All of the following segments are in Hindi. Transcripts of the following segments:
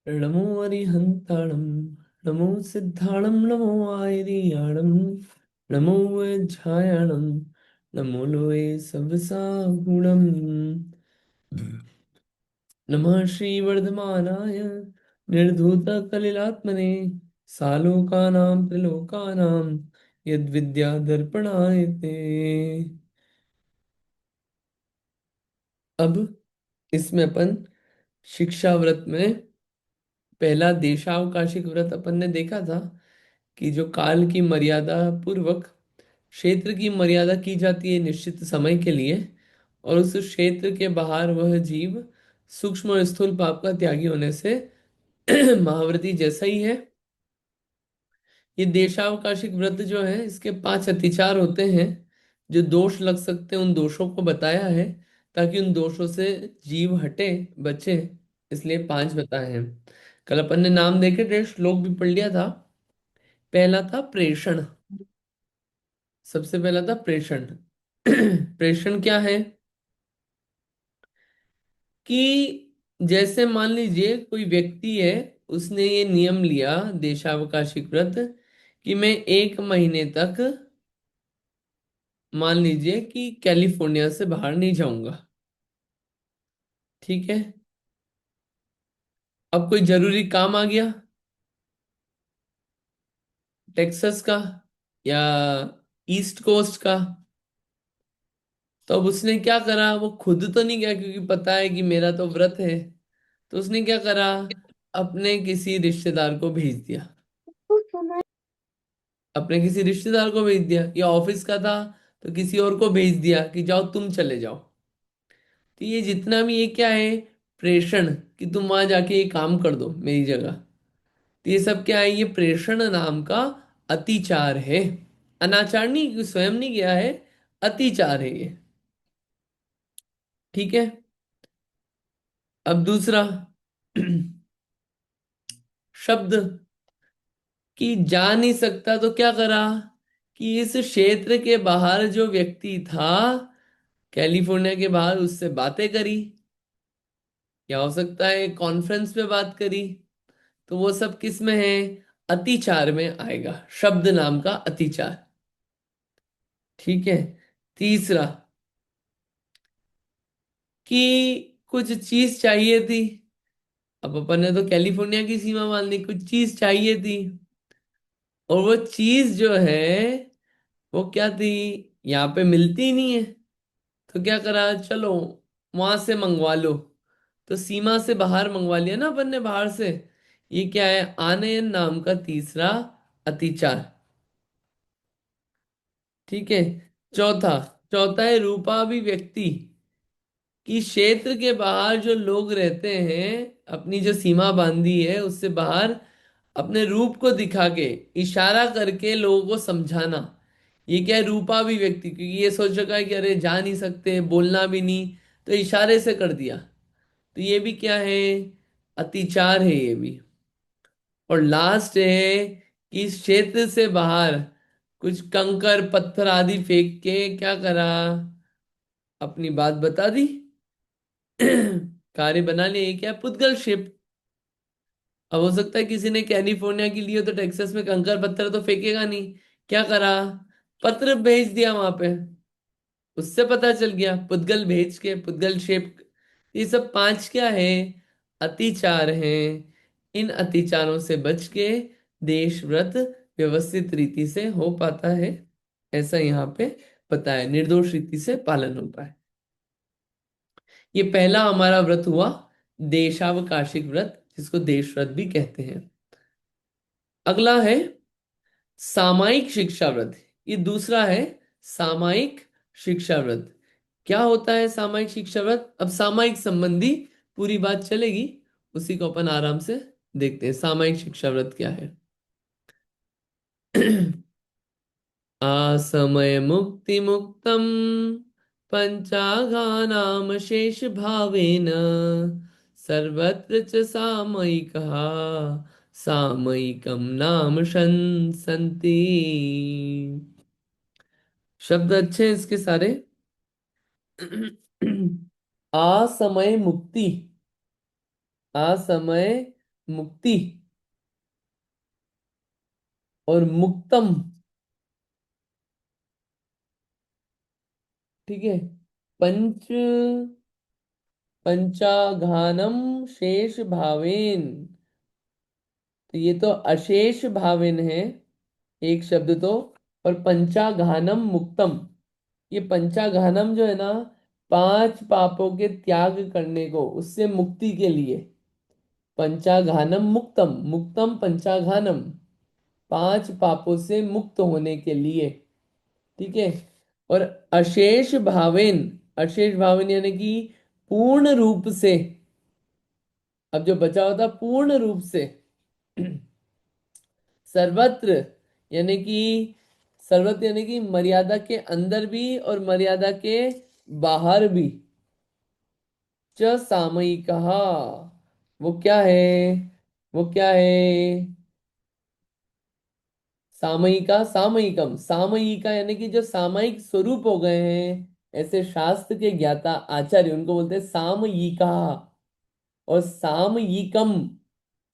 नमो अरिहंताणं नमो सिद्धाणं नमो आयरियाणं नमो वज्रायणं नमो लोये सवसा गुणम् नमः श्रीवर्धमानाय निर्धूतकलिलात्मने सालोकानां त्रिलोकानां यद्विद्यादर्पणाय ते। अब इसमें अपन शिक्षा व्रत में पहला देशावकाशिक व्रत अपन ने देखा था कि जो काल की मर्यादा पूर्वक क्षेत्र की मर्यादा की जाती है निश्चित समय के लिए, और उस क्षेत्र के बाहर वह जीव सूक्ष्म और स्थूल पाप का त्यागी होने से महाव्रती जैसा ही है। ये देशावकाशिक व्रत जो है इसके 5 अतिचार होते हैं, जो दोष लग सकते हैं उन दोषों को बताया है, ताकि उन दोषों से जीव हटे, बचे। इसलिए 5 बताए हैं। कल अपन ने नाम देखे थे, श्लोक भी पढ़ लिया था। पहला था प्रेषण। सबसे पहला था प्रेषण। प्रेषण क्या है कि जैसे मान लीजिए कोई व्यक्ति है, उसने ये नियम लिया देशावकाशिक व्रत कि मैं 1 महीने तक मान लीजिए कि कैलिफोर्निया से बाहर नहीं जाऊंगा। ठीक है। अब कोई जरूरी काम आ गया टेक्सास का या ईस्ट कोस्ट का, तो अब उसने क्या करा, वो खुद तो नहीं गया क्योंकि पता है कि मेरा तो व्रत है। तो उसने क्या करा, अपने किसी रिश्तेदार को भेज दिया। अपने किसी रिश्तेदार को भेज दिया, या ऑफिस का था तो किसी और को भेज दिया कि जाओ तुम चले जाओ। तो ये जितना भी ये क्या है, प्रेषण, कि तुम वहां जाके ये काम कर दो मेरी जगह। तो ये सब क्या है, ये प्रेषण नाम का अतिचार है। अनाचार नहीं, स्वयं नहीं किया है, अतिचार है ये। ठीक है। अब दूसरा शब्द, कि जा नहीं सकता तो क्या करा, कि इस क्षेत्र के बाहर जो व्यक्ति था कैलिफोर्निया के बाहर, उससे बातें करी, या हो सकता है कॉन्फ्रेंस पे बात करी। तो वो सब किस में है, अतिचार में आएगा, शब्द नाम का अतिचार। ठीक है। तीसरा, कि कुछ चीज चाहिए थी। अब अपन ने तो कैलिफोर्निया की सीमा मान ली, कुछ चीज चाहिए थी, और वो चीज जो है वो क्या थी, यहाँ पे मिलती ही नहीं है। तो क्या करा, चलो वहां से मंगवा लो। तो सीमा से बाहर मंगवा लिया ना अपन ने, बाहर से। ये क्या है, आनयन नाम का तीसरा अतिचार। ठीक है। चौथा, चौथा है रूपाभिव्यक्ति, कि क्षेत्र के बाहर जो लोग रहते हैं, अपनी जो सीमा बांधी है उससे बाहर अपने रूप को दिखा के, इशारा करके लोगों को समझाना। ये क्या है, रूपाभिव्यक्ति, क्योंकि ये सोच रखा है कि अरे जा नहीं सकते, बोलना भी नहीं, तो इशारे से कर दिया। तो ये भी क्या है, अतिचार है ये भी। और लास्ट है कि इस क्षेत्र से बाहर कुछ कंकर पत्थर आदि फेंक के क्या करा, अपनी बात बता दी। कार्य बना लिया। ये क्या है, पुद्गल शिप। अब हो सकता है किसी ने कैलिफोर्निया की ली हो तो टेक्सास में कंकर पत्थर तो फेंकेगा नहीं। क्या करा, पत्र भेज दिया वहां पे, उससे पता चल गया, पुद्गल भेज के, पुद्गल शेप। ये सब 5 क्या है, अतिचार हैं। इन अतिचारों से बच के देश व्रत व्यवस्थित रीति से हो पाता है, ऐसा यहाँ पे बताया, निर्दोष रीति से पालन होता है। ये पहला हमारा व्रत हुआ देशावकाशिक व्रत, जिसको देश व्रत भी कहते हैं। अगला है सामायिक शिक्षा व्रत। ये दूसरा है सामायिक शिक्षा व्रत। क्या होता है सामायिक शिक्षा व्रत, अब सामायिक संबंधी पूरी बात चलेगी, उसी को अपन आराम से देखते हैं। सामायिक शिक्षा व्रत क्या है। आसमय मुक्ति मुक्तम पंचागानाम शेष भावेन सर्वत्र च सामयिकः सामयिकम नाम संति। शब्द अच्छे हैं इसके सारे। असमय मुक्ति, असमय मुक्ति और मुक्तम। ठीक है। पंच पंचाघानम शेष भावेन। तो ये तो अशेष भावेन है एक शब्द तो। और पंचाघानम मुक्तम, ये पंचाघानम जो है ना, पांच पापों के त्याग करने को, उससे मुक्ति के लिए। पंचाघानम मुक्तम, मुक्तम पंचाघानम, पांच पापों से मुक्त होने के लिए। ठीक है। और अशेष भावेन, अशेष भावेन यानी कि पूर्ण रूप से। अब जो बचा होता पूर्ण रूप से। सर्वत्र यानी कि, सर्वत्र यानी कि मर्यादा के अंदर भी और मर्यादा के बाहर भी। च सामयिकः, वो क्या है, वो क्या है, सामयिका सामयिकम, सामयिका यानी कि जो सामयिक स्वरूप हो गए हैं, ऐसे शास्त्र के ज्ञाता आचार्य उनको बोलते हैं सामयिका। और सामयिकम,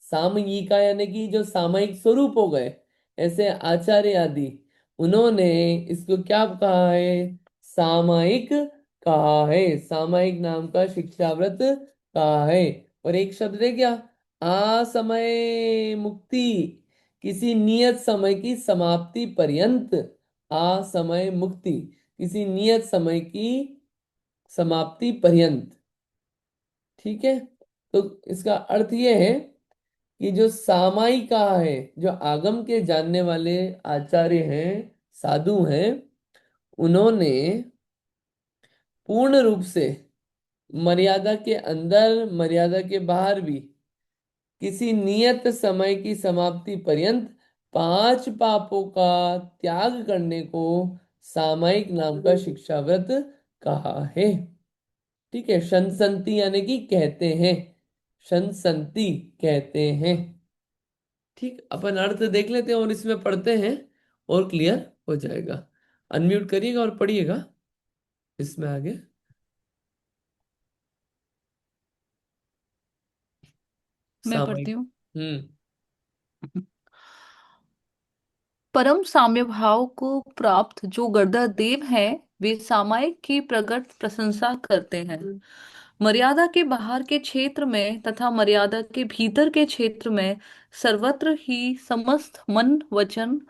सामयिका यानी कि जो सामयिक स्वरूप हो गए, ऐसे आचार्य आदि, उन्होंने इसको क्या कहा है, सामयिक कहा है, सामयिक नाम का शिक्षाव्रत कहा है। और एक शब्द है क्या, असमय मुक्ति, किसी नियत समय की समाप्ति पर्यंत। असमय मुक्ति, किसी नियत समय की समाप्ति पर्यंत। ठीक है। तो इसका अर्थ यह है कि जो सामायिका है, जो आगम के जानने वाले आचार्य हैं, साधु हैं, उन्होंने पूर्ण रूप से मर्यादा के अंदर मर्यादा के बाहर भी किसी नियत समय की समाप्ति पर्यंत पांच पापों का त्याग करने को सामायिक नाम का शिक्षाव्रत कहा है। ठीक है। शंसंति यानी कि कहते हैं, शंसंति कहते हैं। ठीक, अपन अर्थ देख लेते हैं और इसमें पढ़ते हैं और क्लियर हो जाएगा। अनम्यूट करिएगा और पढ़िएगा इसमें आगे। मैं पढ़ती सामयिक। हूँ। हम्म। परम साम्य भाव को प्राप्त जो गणधर देव हैं, वे सामायिक की प्रकट प्रशंसा करते हैं। मर्यादा के बाहर के क्षेत्र में तथा मर्यादा के भीतर के क्षेत्र में सर्वत्र ही समस्त मन वचन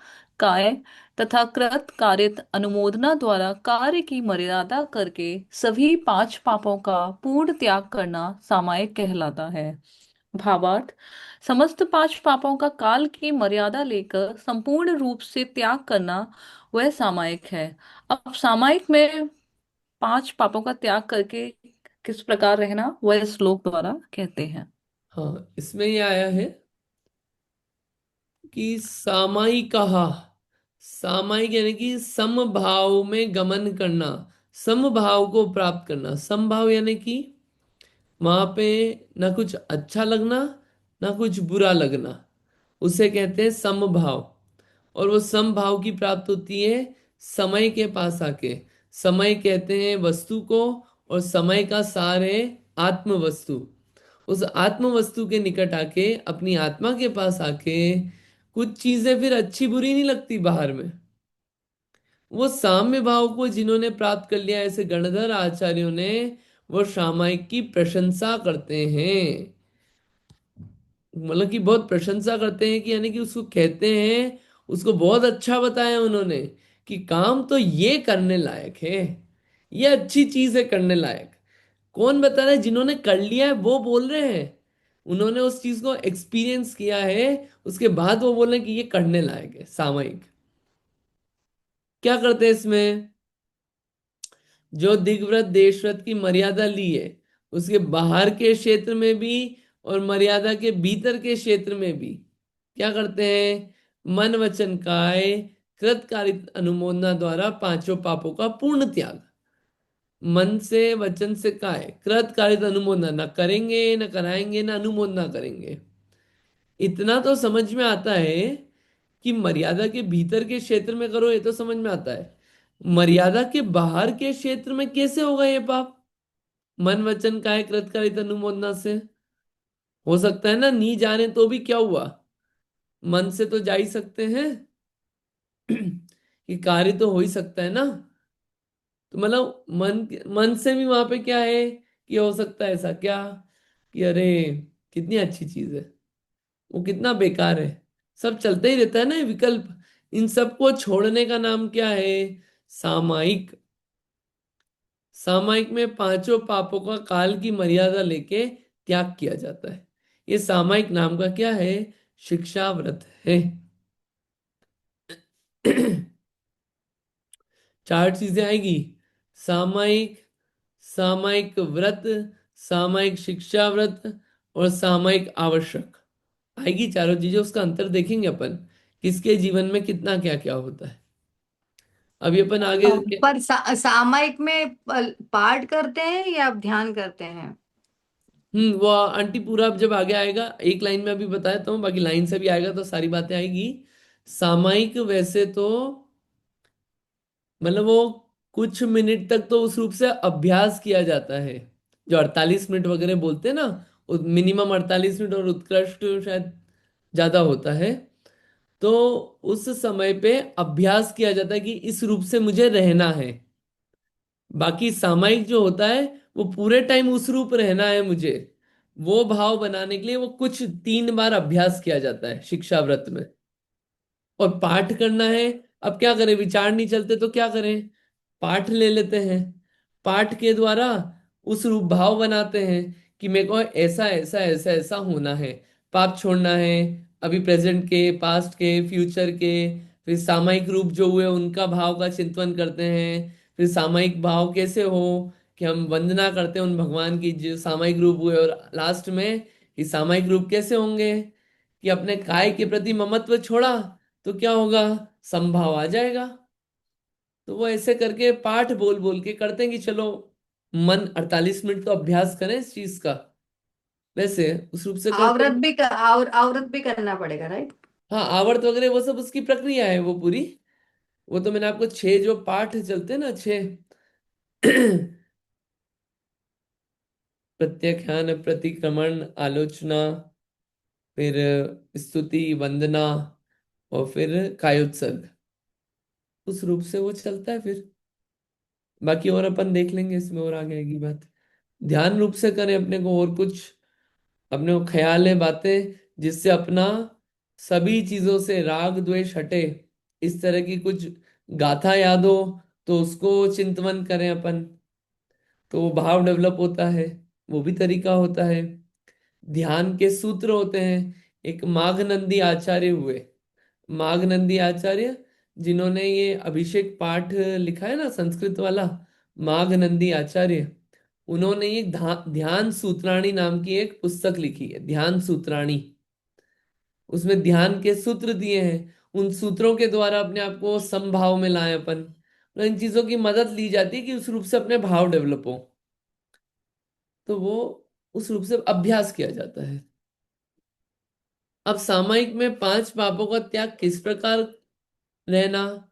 काय तथा कृत कार्यत अनुमोदना द्वारा कार्य की मर्यादा करके सभी पांच पापों का पूर्ण त्याग करना सामायिक कहलाता है। भावार्थ, समस्त पांच पापों का काल की मर्यादा लेकर संपूर्ण रूप से त्याग करना वह सामायिक है। अब सामायिक में पांच पापों का त्याग करके किस प्रकार रहना, वह इस श्लोक द्वारा कहते हैं। हाँ, इसमें ये आया है कि सामायिक, सामायिक यानी कि समभाव में गमन करना, समभाव को प्राप्त करना। समभाव यानी कि वहां पे ना कुछ अच्छा लगना, ना कुछ बुरा लगना, उसे कहते हैं समभाव। और वो समभाव की प्राप्त होती है समय के पास आके। समय कहते हैं वस्तु को, और समय का सार है आत्म वस्तु। उस आत्म वस्तु के निकट आके, अपनी आत्मा के पास आके, कुछ चीजें फिर अच्छी बुरी नहीं लगती बाहर में। वो साम्य भाव को जिन्होंने प्राप्त कर लिया, ऐसे गणधर आचार्यों ने, वो सामायिक की प्रशंसा करते हैं। मतलब कि बहुत प्रशंसा करते हैं, कि यानी कि उसको कहते हैं, उसको बहुत अच्छा बताया उन्होंने कि काम तो ये करने लायक है, ये अच्छी चीज है करने लायक। कौन बता रहा है, जिन्होंने कर लिया है वो बोल रहे हैं। उन्होंने उस चीज को एक्सपीरियंस किया है, उसके बाद वो बोल रहे हैं कि ये करने लायक है। सामयिक क्या करते हैं इसमें, जो दिग्व्रत देशव्रत की मर्यादा ली है, उसके बाहर के क्षेत्र में भी और मर्यादा के भीतर के क्षेत्र में भी क्या करते हैं, मन वचन काय कृतकारित अनुमोदना द्वारा पांचों पापों का पूर्ण त्याग। मन से वचन से काय कृतकारित अनुमोदना, न करेंगे न कराएंगे न अनुमोदना करेंगे। इतना तो समझ में आता है कि मर्यादा के भीतर के क्षेत्र में करो, ये तो समझ में आता है। मर्यादा के बाहर के क्षेत्र में कैसे होगा ये पाप, मन वचन काय कृतकारित अनुमोदना से। हो सकता है ना, नी जाने तो भी क्या हुआ, मन से तो जा ही सकते हैं। कि कार्य तो हो ही सकता है ना। तो मतलब मन, मन से भी वहां पे क्या है कि हो सकता है ऐसा क्या, कि अरे कितनी अच्छी चीज है, वो कितना बेकार है, सब चलते ही रहता है ना ये विकल्प। इन सबको छोड़ने का नाम क्या है? सामायिक। सामायिक में पांचों पापों का काल की मर्यादा लेके त्याग किया जाता है। ये सामायिक नाम का क्या है? शिक्षा व्रत है। चार चीजें आएगी: सामायिक, सामायिक व्रत, सामायिक शिक्षा व्रत, और सामायिक आवश्यक। आएगी चारों चीजें, उसका अंतर देखेंगे अपन, किसके जीवन में कितना क्या क्या होता है। अभी अपन आगे पर सामायिक में पाठ करते हैं या ध्यान करते हैं? वो आंटी पूरा अब जब आगे आएगा एक लाइन में अभी बताया तो बाकी लाइन से भी आएगा तो सारी बातें आएगी। सामायिक वैसे तो मतलब वो कुछ मिनट तक तो उस रूप से अभ्यास किया जाता है, जो 48 मिनट वगैरह बोलते हैं ना, मिनिमम 48 मिनट, और उत्कृष्ट शायद ज्यादा होता है। तो उस समय पे अभ्यास किया जाता है कि इस रूप से मुझे रहना है। बाकी सामायिक जो होता है वो पूरे टाइम उस रूप रहना है मुझे, वो भाव बनाने के लिए वो कुछ 3 बार अभ्यास किया जाता है शिक्षा व्रत में। और पाठ करना है, अब क्या करें, विचार नहीं चलते तो क्या करें, पाठ ले लेते हैं। पाठ के द्वारा उस रूप भाव बनाते हैं कि मेरे को ऐसा ऐसा ऐसा ऐसा होना है, पाप छोड़ना है, अभी प्रेजेंट के, पास्ट के, फ्यूचर के। फिर सामायिक रूप जो हुए उनका भाव का चिंतन करते हैं। फिर सामायिक भाव कैसे हो, कि हम वंदना करते हैं उन भगवान की जो सामायिक रूप हुए। और लास्ट में ये सामायिक रूप कैसे होंगे, कि अपने काय के प्रति ममत्व छोड़ा तो क्या होगा, संभाव आ जाएगा। तो वो ऐसे करके पाठ बोल बोल के करते हैं कि चलो मन 48 मिनट तो अभ्यास करें इस चीज का, वैसे उस रूप से करते हैं। आवृत भी करना पड़ेगा, राइट? हाँ, आवर्त वगैरह वो सब उसकी प्रक्रिया है वो पूरी। वो तो मैंने आपको 6 जो पाठ चलते हैं ना, 6। प्रत्याख्यान, प्रतिक्रमण, आलोचना, फिर स्तुति, वंदना, और फिर कायोत्सर्ग, उस रूप से वो चलता है फिर। बाकी और अपन देख लेंगे इसमें, और आगे आएगी बात। ध्यान रूप से करें अपने को, और कुछ अपने को ख्याल है बातें जिससे अपना सभी चीजों से राग द्वेष हटे, इस तरह की कुछ गाथा याद हो तो उसको चिंतवन करें अपन, तो वो भाव डेवलप होता है। वो भी तरीका होता है। ध्यान के सूत्र होते हैं। एक माघनंदी आचार्य हुए, माघनंदी आचार्य, जिन्होंने ये अभिषेक पाठ लिखा है ना संस्कृत वाला, माघनंदी आचार्य, उन्होंने ये ध्यान सूत्राणी नाम की एक पुस्तक लिखी है, ध्यान सूत्राणी। उसमें ध्यान के सूत्र दिए हैं, उन सूत्रों के द्वारा अपने आप को समभाव में लाए अपन। तो इन चीजों की मदद ली जाती है कि उस रूप से अपने भाव डेवलप हो। तो वो उस रूप से अभ्यास किया जाता है। अब सामायिक में 5 पापों का त्याग किस प्रकार रहना,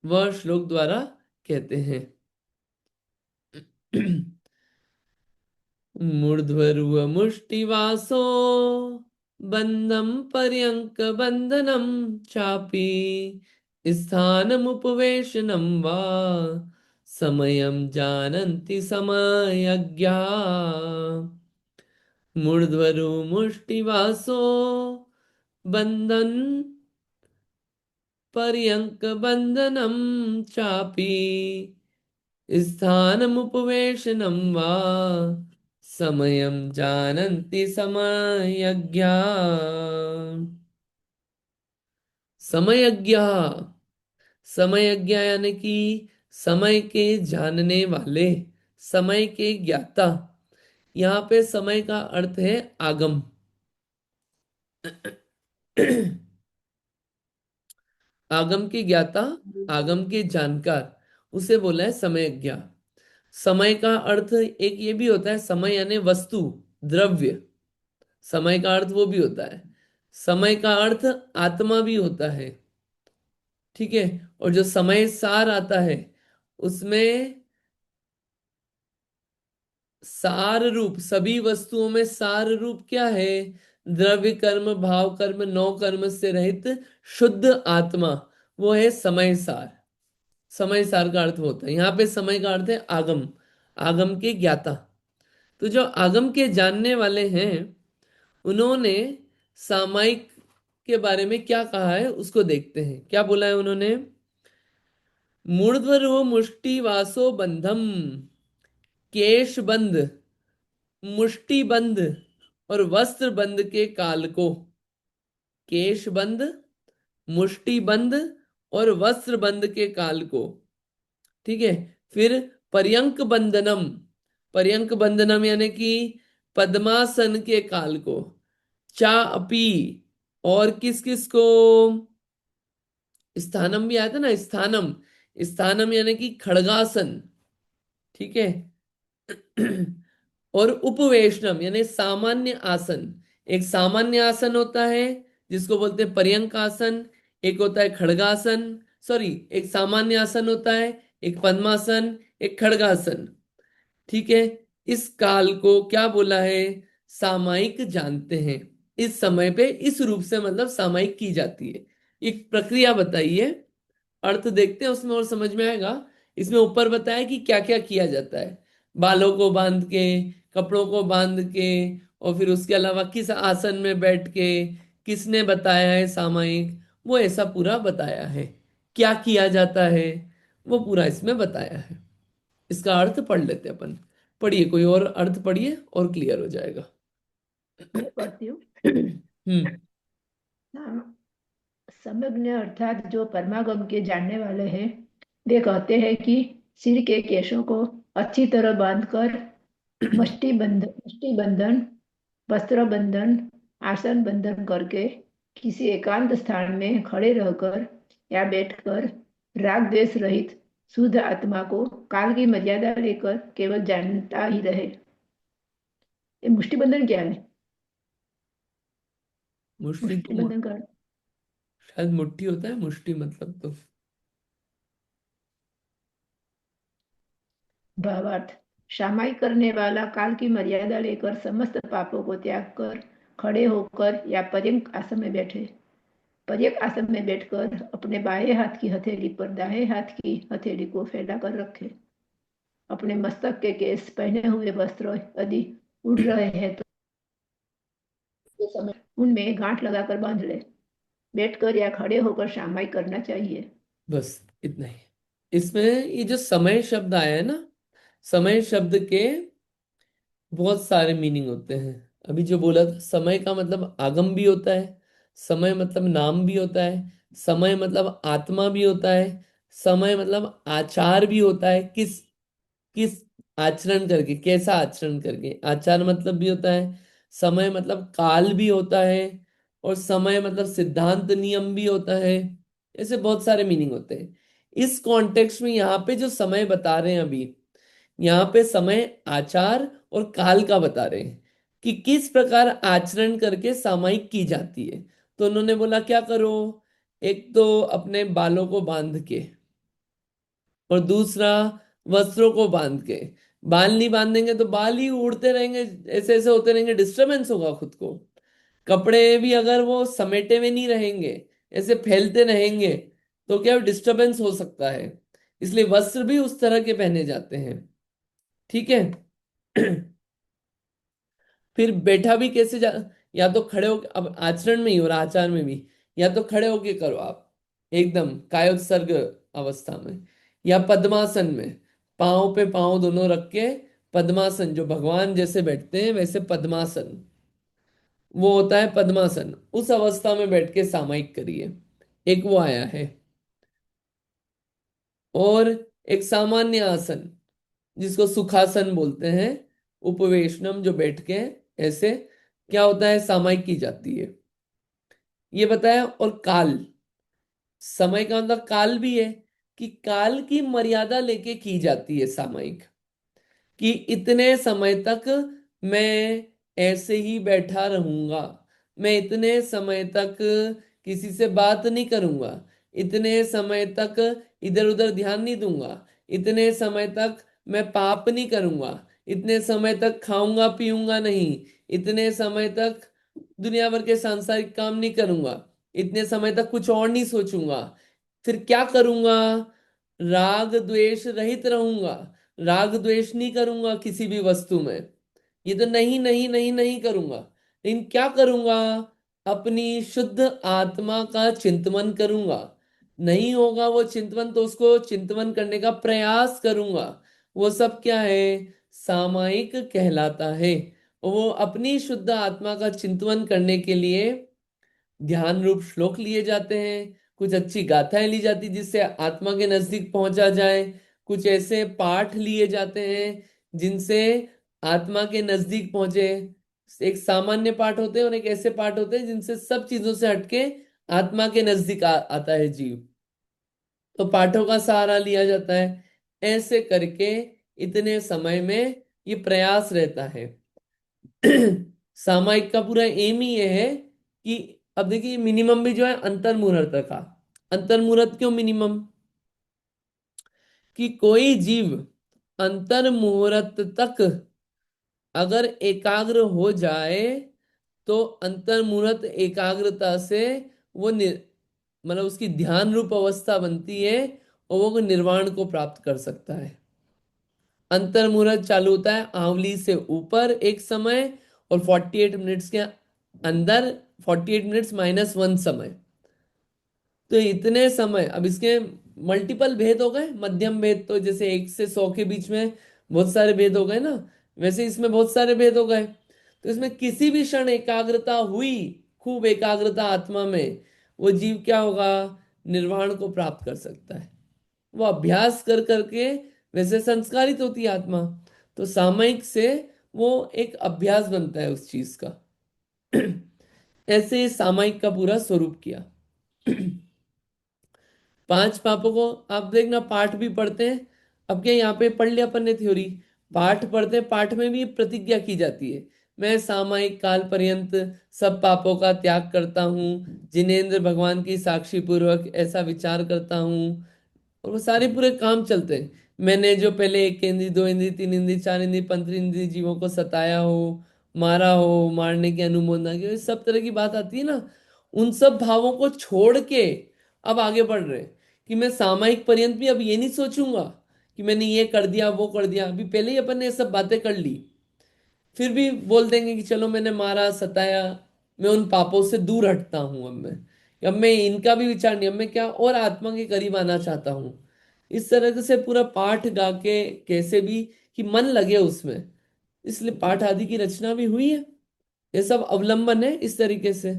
वह श्लोक द्वारा कहते हैं। मूर्ध्वरुव मुष्टिवासो बंधम पर्यंक बंधनम चापि स्थानमुपवेशनम वा समयम जानन्ति समयज्ञा। मूर्ध्वरु मुष्टिवासो बंधन पर्यंक बंधनम चापि स्थानमुपवेशनं वा समयं जानन्ति समयज्ञा। समयज्ञ, समयज्ञ यानी कि समय के जानने वाले, समय के ज्ञाता। यहाँ पे समय का अर्थ है आगम। आगम के ज्ञाता, आगम के जानकार, उसे बोला है समयज्ञ। समय का अर्थ एक ये भी होता है, समय यानी वस्तु, द्रव्य। समय का अर्थ वो भी होता है। समय का अर्थ आत्मा भी होता है। ठीक है। और जो समय सार आता है उसमें सार रूप, सभी वस्तुओं में सार रूप क्या है? द्रव्य कर्म भाव कर्म नौ कर्म से रहित शुद्ध आत्मा, वो है समय सार। समय सार का अर्थ होता है, यहाँ पे समय का अर्थ है आगम, आगम के ज्ञाता। तो जो आगम के जानने वाले हैं, उन्होंने सामायिक के बारे में क्या कहा है उसको देखते हैं। क्या बोला है उन्होंने? मूर्ध्वरो मुष्टि वासो बंधम, केश बंध, मुष्टि बंध और वस्त्र बंध के काल को। केश बंध, मुष्टि बंध और वस्त्र बंध के काल को, ठीक है। फिर पर्यंक बंधनम, पर्यंक बंधनम यानी कि पद्मासन के काल को। चा अपी, और किस किस को? स्थानम भी आया था ना, स्थानम, स्थानम यानी कि खड़गासन, ठीक है। और उपवेशनम यानी सामान्य आसन। एक सामान्य आसन होता है जिसको बोलते हैं पर्यंक आसन, एक होता है खड़गासन, सॉरी, एक सामान्य आसन होता है, एक पद्मासन, एक खड़गासन, ठीक है। इस काल को क्या बोला है? सामायिक जानते हैं। इस समय पे इस रूप से मतलब सामायिक की जाती है। एक प्रक्रिया बताइए, अर्थ देखते हैं उसमें और समझ में आएगा। इसमें ऊपर बताया कि क्या क्या किया जाता है, बालों को बांध के, कपड़ों को बांध के, और फिर उसके अलावा किस आसन में बैठ के, किसने बताया है सामायिक, वो ऐसा पूरा बताया है। क्या किया जाता है वो पूरा इसमें बताया है। इसका अर्थ पढ़ लेते हैं अपन। पढ़िए, कोई और अर्थ पढ़िए और क्लियर हो जाएगा। मैं पढ़ती हूँ। हम्म। हाँ, समज्ञ अर्थात जो परमागम के जानने वाले हैं, वे कहते हैं कि सिर के केशों को अच्छी तरह बांधकर मुष्टि बंधन, वस्त्र बंधन, आसन बंधन करके किसी एकांत स्थान में खड़े रहकर या बैठकर राग द्वेष रहित शुद्ध आत्मा को काल की मर्यादा लेकर केवल जानता ही रहे। ये मुष्टि बंधन क्या है? मुष्टि मुष्टि तो बंधन का शायद मुट्ठी होता है, मुष्टि मतलब तो। भावार्थ, सामायिक करने वाला काल की मर्यादा लेकर समस्त पापों को त्याग कर खड़े होकर या पर्यंक आसन में बैठे। पर्यंक आसन में बैठकर अपने बाएं हाथ की हथेली पर दाएं हाथ की हथेली को फैलाकर रखे। अपने मस्तक के केस, पहने हुए वस्त्र यदि उड़ रहे हैं तो उस समय उनमें गांठ लगाकर बांध ले। बैठकर या खड़े होकर सामायिक करना चाहिए। बस इतना ही। इसमें ये जो समय शब्द आया है ना, समय शब्द के बहुत सारे मीनिंग होते हैं। अभी जो बोला था, समय का मतलब आगम भी होता है, समय मतलब नाम भी होता है, समय मतलब आत्मा भी होता है, समय मतलब आचार भी होता है। किस किस आचरण करके, कैसा आचरण करके, आचार मतलब भी होता है। समय मतलब काल भी होता है, और समय मतलब सिद्धांत नियम भी होता है। ऐसे बहुत सारे मीनिंग होते हैं। इस कॉन्टेक्स्ट में यहाँ पे जो समय बता रहे हैं अभी, यहाँ पे समय आचार और काल का बता रहे हैं कि किस प्रकार आचरण करके सामायिक की जाती है। तो उन्होंने बोला क्या करो, एक तो अपने बालों को बांध के, और दूसरा वस्त्रों को बांध के। बाल नहीं बांधेंगे तो बाल ही उड़ते रहेंगे, ऐसे ऐसे होते रहेंगे, डिस्टरबेंस होगा खुद को। कपड़े भी अगर वो समेटे हुए नहीं रहेंगे, ऐसे फैलते रहेंगे, तो क्या डिस्टरबेंस हो सकता है। इसलिए वस्त्र भी उस तरह के पहने जाते हैं, ठीक है। फिर बैठा भी कैसे जा, या तो खड़े हो, अब आचरण में ही और आचार में भी, या तो खड़े होके करो आप एकदम कायोत्सर्ग अवस्था में, या पद्मासन में, पाँव पे पाँव दोनों रख के पद्मासन, जो भगवान जैसे बैठते हैं वैसे पद्मासन, वो होता है पद्मासन। उस अवस्था में बैठ के सामायिक करिए। एक वो आया है। और एक सामान्य आसन जिसको सुखासन बोलते हैं, उपवेशनम, जो बैठ के ऐसे क्या होता है, सामायिक की जाती है, ये बताया। और काल, समय का मतलब काल भी है, कि काल की मर्यादा लेके की जाती है सामायिक, कि इतने समय तक मैं ऐसे ही बैठा रहूंगा, मैं इतने समय तक किसी से बात नहीं करूंगा, इतने समय तक इधर उधर ध्यान नहीं दूंगा, इतने समय तक मैं पाप नहीं करूंगा, इतने समय तक खाऊंगा पीऊंगा नहीं, इतने समय तक दुनिया भर के सांसारिक काम नहीं करूंगा, इतने समय तक कुछ और नहीं सोचूंगा, फिर क्या करूंगा? राग द्वेष रहित रहूंगा, राग द्वेष नहीं करूंगा किसी भी वस्तु में, ये तो नहीं नहीं नहीं नहीं करूंगा। लेकिन क्या करूंगा? अपनी शुद्ध आत्मा का चिंतन करूंगा। नहीं होगा वो चिंतन तो उसको चिंतन करने का प्रयास करूंगा। वो सब क्या है? सामायिक कहलाता है। वो अपनी शुद्ध आत्मा का चिंतन करने के लिए ध्यान रूप श्लोक लिए जाते हैं, कुछ अच्छी गाथाएं ली जाती जिससे आत्मा के नजदीक पहुंचा जाए, कुछ ऐसे पाठ लिए जाते हैं जिनसे आत्मा के नजदीक पहुंचे। एक सामान्य पाठ होते हैं और एक ऐसे पाठ होते हैं जिनसे सब चीजों से हटके आत्मा के नजदीक आता है जीव, तो पाठों का सहारा लिया जाता है। ऐसे करके इतने समय में ये प्रयास रहता है। सामायिक का पूरा एम ही ये है कि अब देखिए मिनिमम भी जो है अंतर मुहूर्त का। अंतर मुहूर्त क्यों मिनिमम? कि कोई जीव अंतर मुहूर्त तक अगर एकाग्र हो जाए तो अंतर मुहूर्त एकाग्रता से वो मतलब उसकी ध्यान रूप अवस्था बनती है और वो निर्वाण को प्राप्त कर सकता है। अंतर मुहूर्त चालू होता है आंवली से ऊपर एक समय, और 48 मिनट्स के अंदर, 48 मिनट्स -1 समय। तो इतने समय, अब इसके मल्टीपल भेद हो गए। मध्यम भेद तो जैसे 1 से 100 के बीच में बहुत सारे भेद हो गए ना, वैसे इसमें बहुत सारे भेद हो गए। तो इसमें किसी भी क्षण एकाग्रता हुई, खूब एकाग्रता आत्मा में, वो जीव क्या होगा? निर्वाण को प्राप्त कर सकता है। वो अभ्यास कर करके वैसे संस्कारित होती है आत्मा, तो सामयिक से वो एक अभ्यास बनता है उस चीज का। ऐसे सामयिक का पूरा स्वरूप किया। 5 पापों को आप देखना, पाठ भी पढ़ते हैं। अब क्या यहाँ पे पढ़ लिया अपन ने थ्योरी, पाठ पढ़ते हैं, पाठ में भी प्रतिज्ञा की जाती है, मैं सामयिक काल पर्यंत सब पापों का त्याग करता हूँ, जिनेंद्र भगवान की साक्षी पूर्वक ऐसा विचार करता हूँ। और वो सारे पूरे काम चलते हैं। मैंने जो पहले 1 इंद्री, 2 इंद्री, 3 इंद्री, 4 इंद्री, पंच इंद्री जीवों को सताया हो, मारा हो, मारने की अनुमोदना की, सब तरह की बात आती है ना, उन सब भावों को छोड़ के अब आगे बढ़ रहे हैं कि मैं सामायिक पर्यंत भी अब ये नहीं सोचूंगा कि मैंने ये कर दिया वो कर दिया। अभी पहले ही अपन ने ये सब बातें कर ली, फिर भी बोल देंगे कि चलो मैंने मारा सताया, मैं उन पापों से दूर हटता हूं। अब मैं इनका भी विचार नहीं, अब मैं क्या और आत्मा के करीब आना चाहता हूँ। इस तरह से पूरा पाठ गा के कैसे भी कि मन लगे उसमें, इसलिए पाठ आदि की रचना भी हुई है। ये सब अवलंबन है इस तरीके से।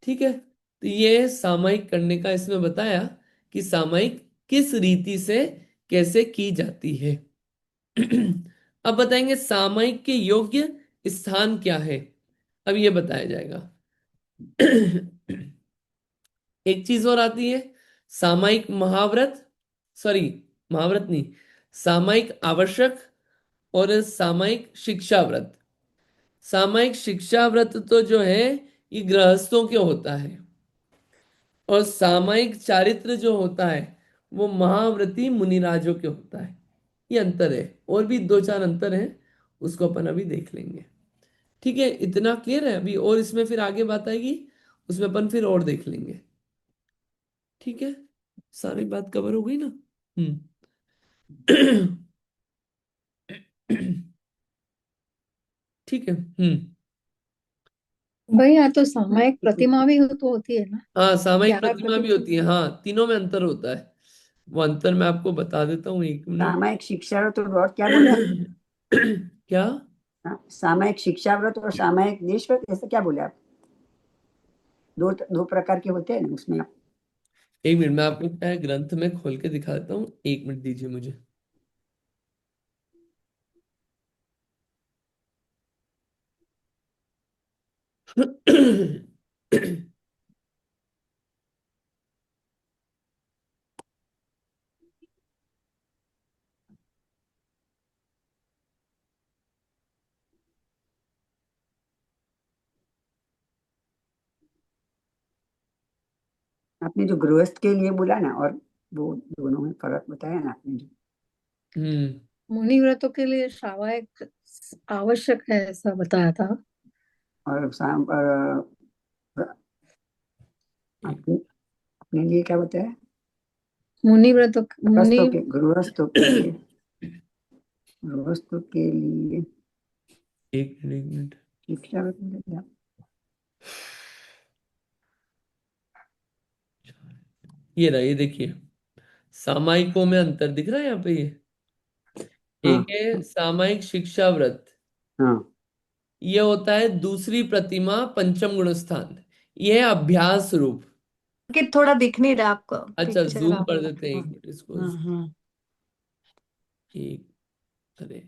ठीक है, तो ये सामायिक करने का इसमें बताया कि सामायिक किस रीति से कैसे की जाती है। अब बताएंगे सामायिक के योग्य स्थान क्या है, अब ये बताया जाएगा। एक चीज और आती है, सामायिक महाव्रत, सॉरी महाव्रत नहीं, सामायिक आवश्यक और सामायिक शिक्षा व्रत। सामायिक शिक्षा व्रत तो जो है ये गृहस्थों के होता है, और सामायिक चारित्र जो होता है वो महाव्रती मुनिराजों के होता है। ये अंतर है, और भी 2-4 अंतर हैं, उसको अपन अभी देख लेंगे। ठीक है, इतना क्लियर है अभी, और इसमें फिर आगे बात आएगी, उसमें अपन फिर और देख लेंगे। ठीक है, सारी बात कवर हो गई ना? हम्म। ठीक है। भाई यहाँ तो सामायिक प्रतिमा भी तो होती है ना, हाँ, सामायिक 11 प्रतिमा भी प्रतिमा। होती है, हाँ, तीनों में अंतर होता है। वो अंतर मैं आपको बता देता हूँ, 1 मिनट। सामायिक शिक्षा व्रत और क्या बोले आप? क्या? हाँ, सामायिक शिक्षा व्रत और सामायिक देश व्रत, ऐसा क्या बोले आप? दो दो प्रकार के होते हैं ना उसमें आप? 1 मिनट, मैं आपको क्या है ग्रंथ में खोल के दिखा देता हूँ, 1 मिनट दीजिए मुझे। आपने जो गृहस्थ के लिए बोला ना, और वो दोनों में फर्क बताया ना आपने जो। हम्म। मुनि व्रतों के लिए सावयव आवश्यक है ऐसा बताया था। और अपने अपने लिए क्या बताया? मुनि व्रतों मुनि गृहस्थों के लिए एक मिनट, एक मिनट। शिक्षा व्रत में क्या? ये रहा, ये देखिए, सामायिकों में अंतर दिख रहा है यहाँ पे। ये हाँ एक है सामायिक शिक्षा व्रत, हाँ ये होता है दूसरी प्रतिमा पंचम गुण स्थान, ये है अभ्यास रूप। कि थोड़ा दिख नहीं रहा आपको अच्छा, पिक्चर जूम आप। कर देते हैं हाँ एक मिनट इसको। हाँ एक, अरे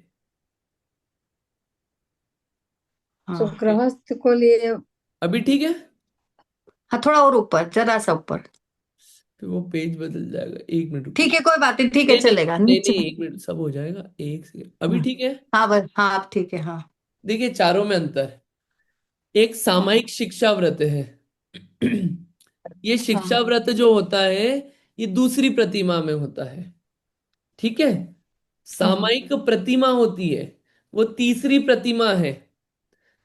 तो हाँ गृहस्थ को लिए अभी ठीक है। हाँ, थोड़ा और ऊपर, जरा सा ऊपर। फिर वो पेज बदल जाएगा, एक मिनट रुको। ठीक है, कोई बात नहीं, ठीक है, नहीं नहीं चलेगा नहीं नीचे। नहीं, एक मिनट, सब हो जाएगा, एक सेकंड, अभी हाँ ठीक है। हाँ, बस हाँ, अब ठीक है, हाँ देखिए चारों में अंतर। एक हाँ सामायिक शिक्षा व्रत है। ये हाँ शिक्षा व्रत जो होता है, ये दूसरी प्रतिमा में होता है, ठीक है। हाँ सामायिक प्रतिमा होती है, वो तीसरी प्रतिमा है।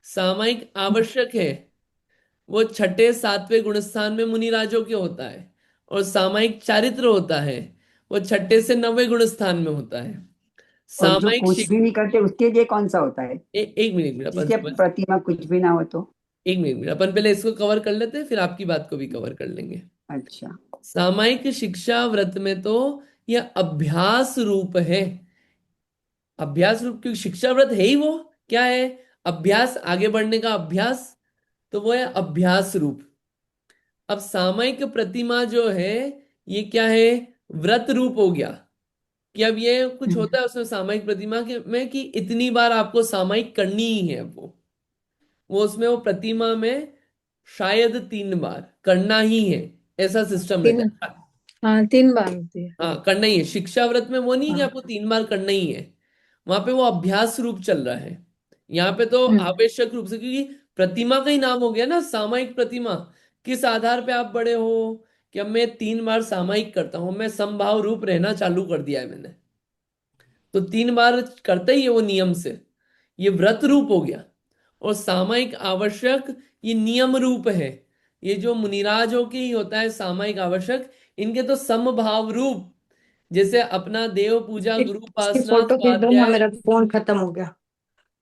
सामायिक आवश्यक है, वो छठे सातवें गुणस्थान में मुनिराजों के होता है। और सामायिक चारित्र होता है, वो छठे से नवें गुणस्थान में होता है। और जो सामायिक कुछ भी नहीं करते उसके लिए कौन सा होता है? एक मिनट, मिनट अपन जिसके समझ, प्रतिमा कुछ भी ना हो तो? एक मिनट, मिनट अपन पहले इसको कवर कर लेते हैं, फिर आपकी बात को भी कवर कर लेंगे। अच्छा। सामायिक शिक्षा व्रत में तो यह अभ्यास रूप है। अभ्यास रूप, क्योंकि शिक्षा व्रत है ही वो, क्या है, अभ्यास, आगे बढ़ने का अभ्यास, तो वो है अभ्यास रूप। अब सामायिक प्रतिमा जो है, ये क्या है, व्रत रूप हो गया। कि अब ये कुछ हम्म, होता है उसमें सामायिक प्रतिमा के में कि इतनी बार आपको सामायिक करनी ही है। वो उसमें वो प्रतिमा में शायद 3 बार करना ही है, ऐसा सिस्टम रहता तीन, है। हाँ 3 बार होती है। हाँ, करना ही है। शिक्षा व्रत में वो नहीं है कि हाँ। आपको 3 बार करना ही है, वहां पे वो अभ्यास रूप चल रहा है। यहाँ पे तो हम्म। आवश्यक रूप से, क्योंकि प्रतिमा का ही नाम हो गया ना सामायिक प्रतिमा। किस आधार पे आप बड़े हो कि अब मैं 3 बार सामायिक करता हूं, मैं समभाव रूप रहना चालू कर दिया है मैंने, तो 3 बार करते ही है वो नियम से, ये व्रत रूप हो गया। और सामायिक आवश्यक, ये नियम रूप है। ये जो मुनिराजों के ही होता है सामायिक आवश्यक, इनके तो समभाव रूप, जैसे अपना देव पूजा गुरु इसकी उपासना फोटो खींच दो ना, स्वाध्याय, मेरा फोन खत्म हो गया।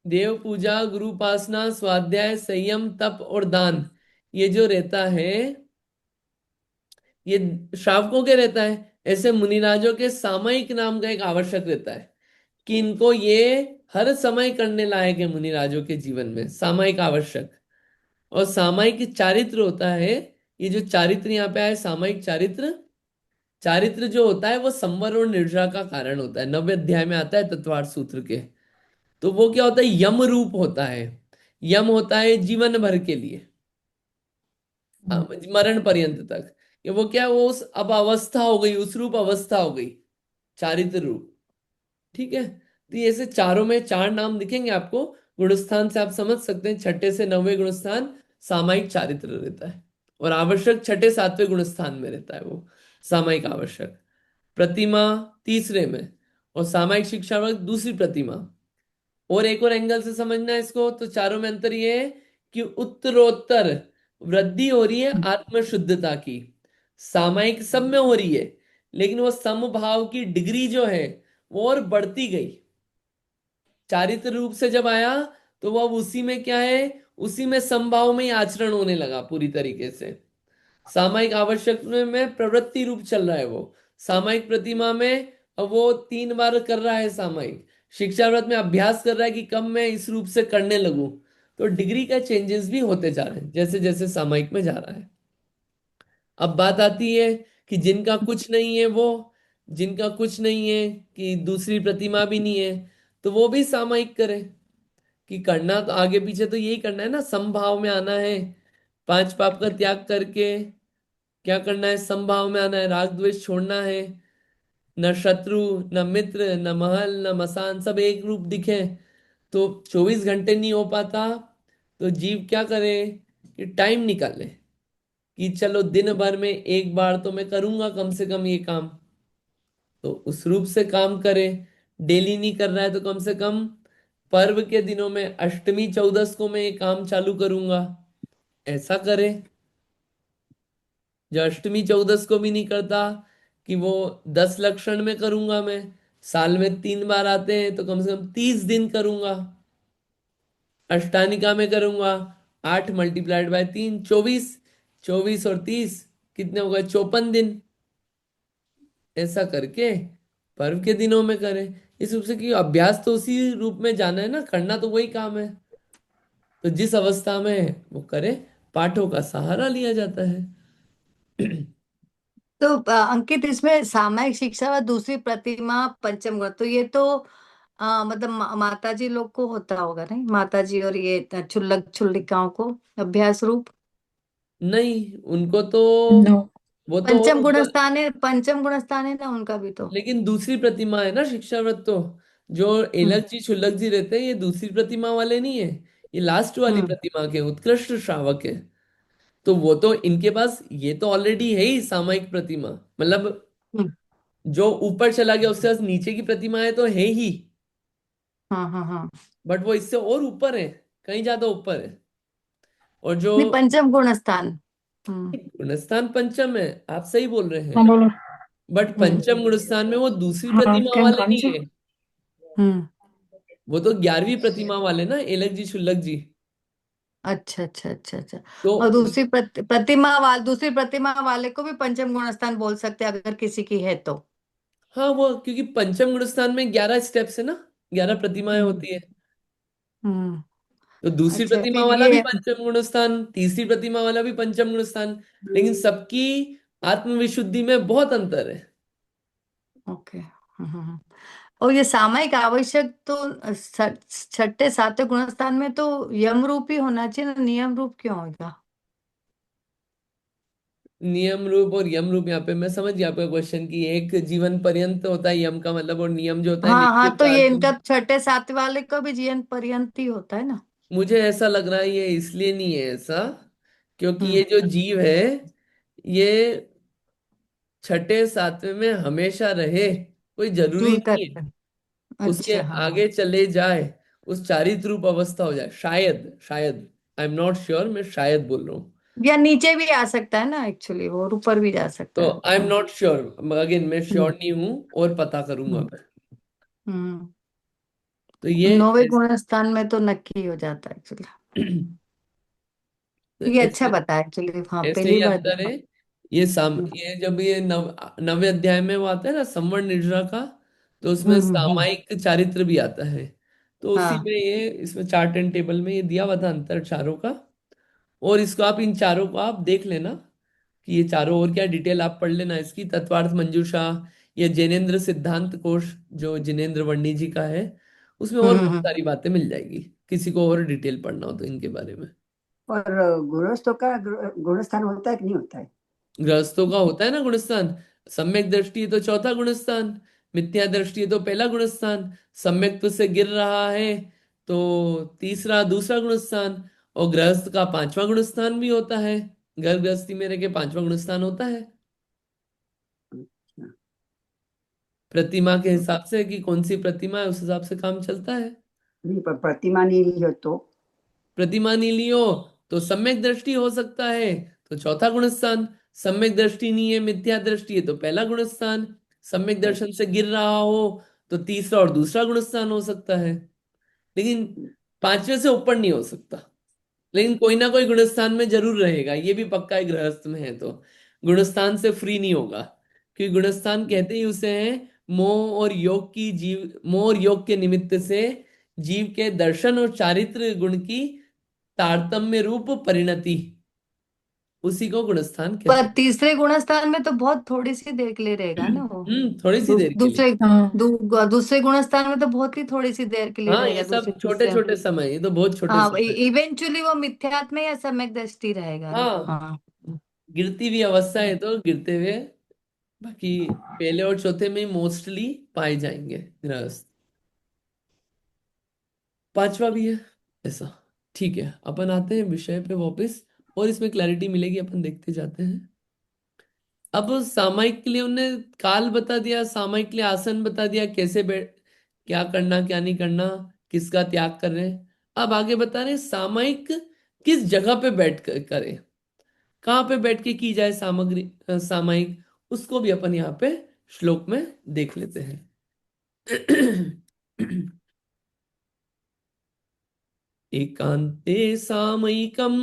देव पूजा गुरु उपासना स्वाध्याय संयम तप और दान, ये जो रहता है, ये श्रावकों के रहता है। ऐसे मुनिराजों के सामयिक नाम का एक आवश्यक रहता है कि इनको ये हर समय करने लायक है, मुनिराजों के जीवन में सामयिक आवश्यक। और सामयिक चारित्र होता है, ये जो चारित्र यहाँ पे आए, सामयिक चारित्र, चारित्र जो होता है वो संवर और निर्जरा का कारण होता है, 9वें अध्याय में आता है तत्वार्थ सूत्र के। तो वो क्या होता है, यम रूप होता है। यम होता है जीवन भर के लिए, मरण पर्यंत तक। ये वो क्या, वो उस अब अवस्था हो गई, उस रूप अवस्था हो गई, चारित्र रूप, ठीक है। तो ये ऐसे चारों में 4 नाम दिखेंगे आपको, गुणस्थान से आप समझ सकते हैं, छठे से नौवें गुणस्थान सामायिक चारित्र रहता है, और आवश्यक छठे सातवें गुणस्थान में रहता है वो सामायिक आवश्यक। प्रतिमा तीसरे में, और सामायिक शिक्षा वर्ग दूसरी प्रतिमा। और एक और एंगल से समझना है इसको, तो चारों में अंतर ये है कि उत्तरोत्तर वृद्धि हो रही है आत्म शुद्धता की। सामायिक सब में हो रही है, लेकिन वो समभाव की डिग्री जो है वो और बढ़ती गई। चारित्र रूप से जब आया, तो वो अब उसी में क्या है, उसी में समभाव में ही आचरण होने लगा पूरी तरीके से। सामायिक आवश्यक में प्रवृत्ति रूप चल रहा है वो। सामायिक प्रतिमा में अब वो 3 बार कर रहा है सामायिक। शिक्षा व्रत में अभ्यास कर रहा है कि कब मैं इस रूप से करने लगूं। तो डिग्री का चेंजेस भी होते जा रहे हैं जैसे जैसे सामायिक में जा रहा है। अब बात आती है कि जिनका कुछ नहीं है वो, जिनका कुछ नहीं है कि दूसरी प्रतिमा भी नहीं है, तो वो भी सामायिक करे। कि करना तो आगे पीछे तो यही करना है ना, समभाव में आना है। 5 पाप का त्याग करके क्या करना है, समभाव में आना है, राग द्वेष छोड़ना है। न शत्रु, न मित्र, न महल, न मसान, सब एक रूप दिखे। तो 24 घंटे नहीं हो पाता, तो जीव क्या करे कि टाइम निकाले कि चलो दिन भर में एक बार तो मैं करूंगा कम से कम ये काम। तो उस रूप से काम करे, डेली नहीं कर रहा है तो कम से कम पर्व के दिनों में अष्टमी चौदस को मैं ये काम चालू करूंगा, ऐसा करे। जो अष्टमी चौदस को भी नहीं करता कि वो 10 लक्षण में करूंगा मैं, साल में 3 बार आते हैं तो कम से कम 30 दिन करूंगा। अष्टानिका में करूंगा 8 × 3 × 24, 24 और 30 कितने हो गए, 54 दिन। ऐसा करके पर्व के दिनों में करें इस रूप से, कि अभ्यास तो उसी रूप में जाना है ना, करना तो वही काम है। तो जिस अवस्था में वो करे, पाठों का सहारा लिया जाता है। तो अंकित, इसमें सामायिक शिक्षा व दूसरी प्रतिमा पंचम गुण, तो ये तो मतलब माता जी लोग को होता होगा नहीं, माता जी और ये छुल्लक छुल्लिकाओं को अभ्यास रूप। नहीं, उनको तो नो। वो तो और पंचम गुण ऊपर। स्थान है, पंचम गुण स्थान है ना उनका भी तो। लेकिन दूसरी प्रतिमा है ना शिक्षाव्रत तो। जो हम्म। एलक जी छुल्लक जी रहते हैं, ये दूसरी प्रतिमा वाले नहीं है, ये लास्ट वाली हम्म। प्रतिमा के उत्कृष्ट श्रावक है। तो वो तो इनके पास ये तो ऑलरेडी है ही सामायिक प्रतिमा, मतलब हम्म। जो ऊपर चला गया उससे नीचे की प्रतिमाएं तो है ही, हाँ हाँ हाँ। बट वो इससे और ऊपर है, कहीं ज्यादा ऊपर है। और जो नहीं, पंचम गुण स्थान। हम्म। गुणस्थान पंचम है, आप सही बोल रहे हैं, हाँ बोलो। बट हम्म। पंचम गुणस्थान में वो दूसरी हाँ प्रतिमा क्या वाले कांचा। नहीं है। हम्म। वो तो 11वीं प्रतिमा वाले ना, एलक जी छुल्लक जी। अच्छा अच्छा अच्छा अच्छा। तो और दूसरी प्रतिमा वाले को भी पंचम गुण स्थान बोल सकते हैं अगर किसी की है तो। हाँ, वो क्योंकि पंचम गुणस्थान में 11 स्टेप्स है ना, 11 प्रतिमाएं हम्म। होती है। हम्म। तो दूसरी अच्छा, प्रतिमा फिर वाला भी ये। पंचम गुणस्थान, तीसरी प्रतिमा वाला भी पंचम गुणस्थान, लेकिन सबकी आत्मविशुद्धि में बहुत अंतर है। ओके। और ये सामायिक आवश्यक तो छठे सातवें गुणस्थान में तो यम रूप ही होना चाहिए ना, नियम रूप क्यों होगा? नियम रूप और यम रूप, यहाँ पे मैं समझ गया आपका क्वेश्चन, कि एक जीवन पर्यंत होता है यम का मतलब, और नियम जो होता है हाँ हाँ, निश्चित तो काल ये के इनका लिए। छठे सातवें वाले का भी जीवन पर्यंत ही होता है ना। मुझे ऐसा लग रहा है ये इसलिए नहीं है ऐसा, क्योंकि ये हम्म। जो जीव है, ये छठे सातवें में हमेशा रहे, कोई जरूरी नहीं है। करेक्ट। उसके अच्छा, हाँ हाँ। आगे चले जाए, उस चारित्र रूप अवस्था हो जाए, शायद शायद, आई एम नॉट श्योर, मैं शायद बोल रहा हूँ। या नीचे भी आ सकता है ना, एक्चुअली वो और ऊपर भी जा सकता तो है। I am not sure, again मैं श्योर हम्म। नहीं हूँ, और पता करूंगा हम्म। मैं। हम्म। तो ये नौवे गुण स्थान में तो नक्की हो जाता है एक्चुअली। ये अच्छा ऐसे बताया एक्चुअली, हाँ ऐसे पहली ही बार अंतर है। देखा। ये ये जब ये नवे अध्याय में वो आता है ना संवर्ण निर्जरा का, तो उसमें हम्म। सामायिक चारित्र भी आता है। तो उसी हाँ। में ये इसमें चार्ट एंड टेबल में ये दिया हुआ था अंतर चारों का। और इसको आप, इन चारों को आप देख लेना, कि ये चारों, और क्या डिटेल आप पढ़ लेना इसकी, तत्वार्थ मंजूषा, ये जैनेन्द्र सिद्धांत कोश जो जिनेन्द्र वर्णी जी का है, उसमें और बहुत हम्म। सारी बातें मिल जाएगी, किसी को और डिटेल पढ़ना हो तो इनके बारे में। और गृहस्थों का गुणस्थान होता है कि नहीं होता है? गृहस्थों का होता है ना गुणस्थान। सम्यक दृष्टि है तो चौथा गुणस्थान, मिथ्या दृष्टि है तो पहला गुणस्थान, सम्यक से गिर रहा है तो तीसरा दूसरा गुणस्थान, और गृहस्थ का पांचवा गुणस्थान भी होता है। घर गृहस्थी में रह के पांचवा गुणस्थान होता है, अच्छा। प्रतिमा के हिसाब से, कि कौन सी प्रतिमा है उस हिसाब से काम चलता है। नहीं, पर प्रतिमा नहीं ली हो तो? प्रतिमा नहीं लियो तो सम्यक दृष्टि हो सकता है, तो चौथा गुणस्थान। सम्यक दृष्टि नहीं है, मिथ्या दृष्टि है तो पहला गुणस्थान। सम्यक दर्शन से गिर रहा हो तो तीसरा और दूसरा गुणस्थान हो सकता है, लेकिन पांचवे से ऊपर नहीं हो सकता। लेकिन कोई ना कोई गुणस्थान में जरूर रहेगा, ये भी पक्का है, गृहस्थ में है तो गुणस्थान से फ्री नहीं होगा। क्योंकि गुणस्थान कहते ही उसे हैं, मोह और योग के निमित्त से जीव के दर्शन और चारित्र गुण की तारतम्य रूप परिणति, उसी को गुणस्थान कहते पर हैं। तीसरे गुण स्थान में तो बहुत थोड़ी सी देर के लिए रहेगा ना वो। थोड़ी सी देर के लिए। हाँ। दूसरे गुण स्थान में तो बहुत ही थोड़ी सी देर के लिए हाँ, ये रहेगा, सब दूसरे छोटे तीसरे। छोटे समय, ये तो बहुत छोटे हाँ, समय। इवेंचुअली वो मिथ्यात्व में या सम्यक दृष्टि रहेगा ना, हाँ, हाँ। गिरती हुई अवस्था है तो गिरते हुए, बाकी पहले और चौथे में मोस्टली पाए जाएंगे गृहस्थ। पांचवा भी है ऐसा। ठीक है, अपन आते हैं विषय पे वापस, और इसमें क्लैरिटी मिलेगी, अपन देखते जाते हैं। अब सामायिक के लिए उन्हें काल बता दिया, सामायिक के लिए आसन बता दिया, कैसे बैठ, क्या करना क्या नहीं करना, किसका त्याग कर रहे हैं। अब आगे बता रहे हैं सामयिक किस जगह पे बैठ कर करें, कहाँ पे बैठ के की जाए सामग्री सामयिक, उसको भी अपन यहाँ पे श्लोक में देख लेते हैं। एकांते सामयिकम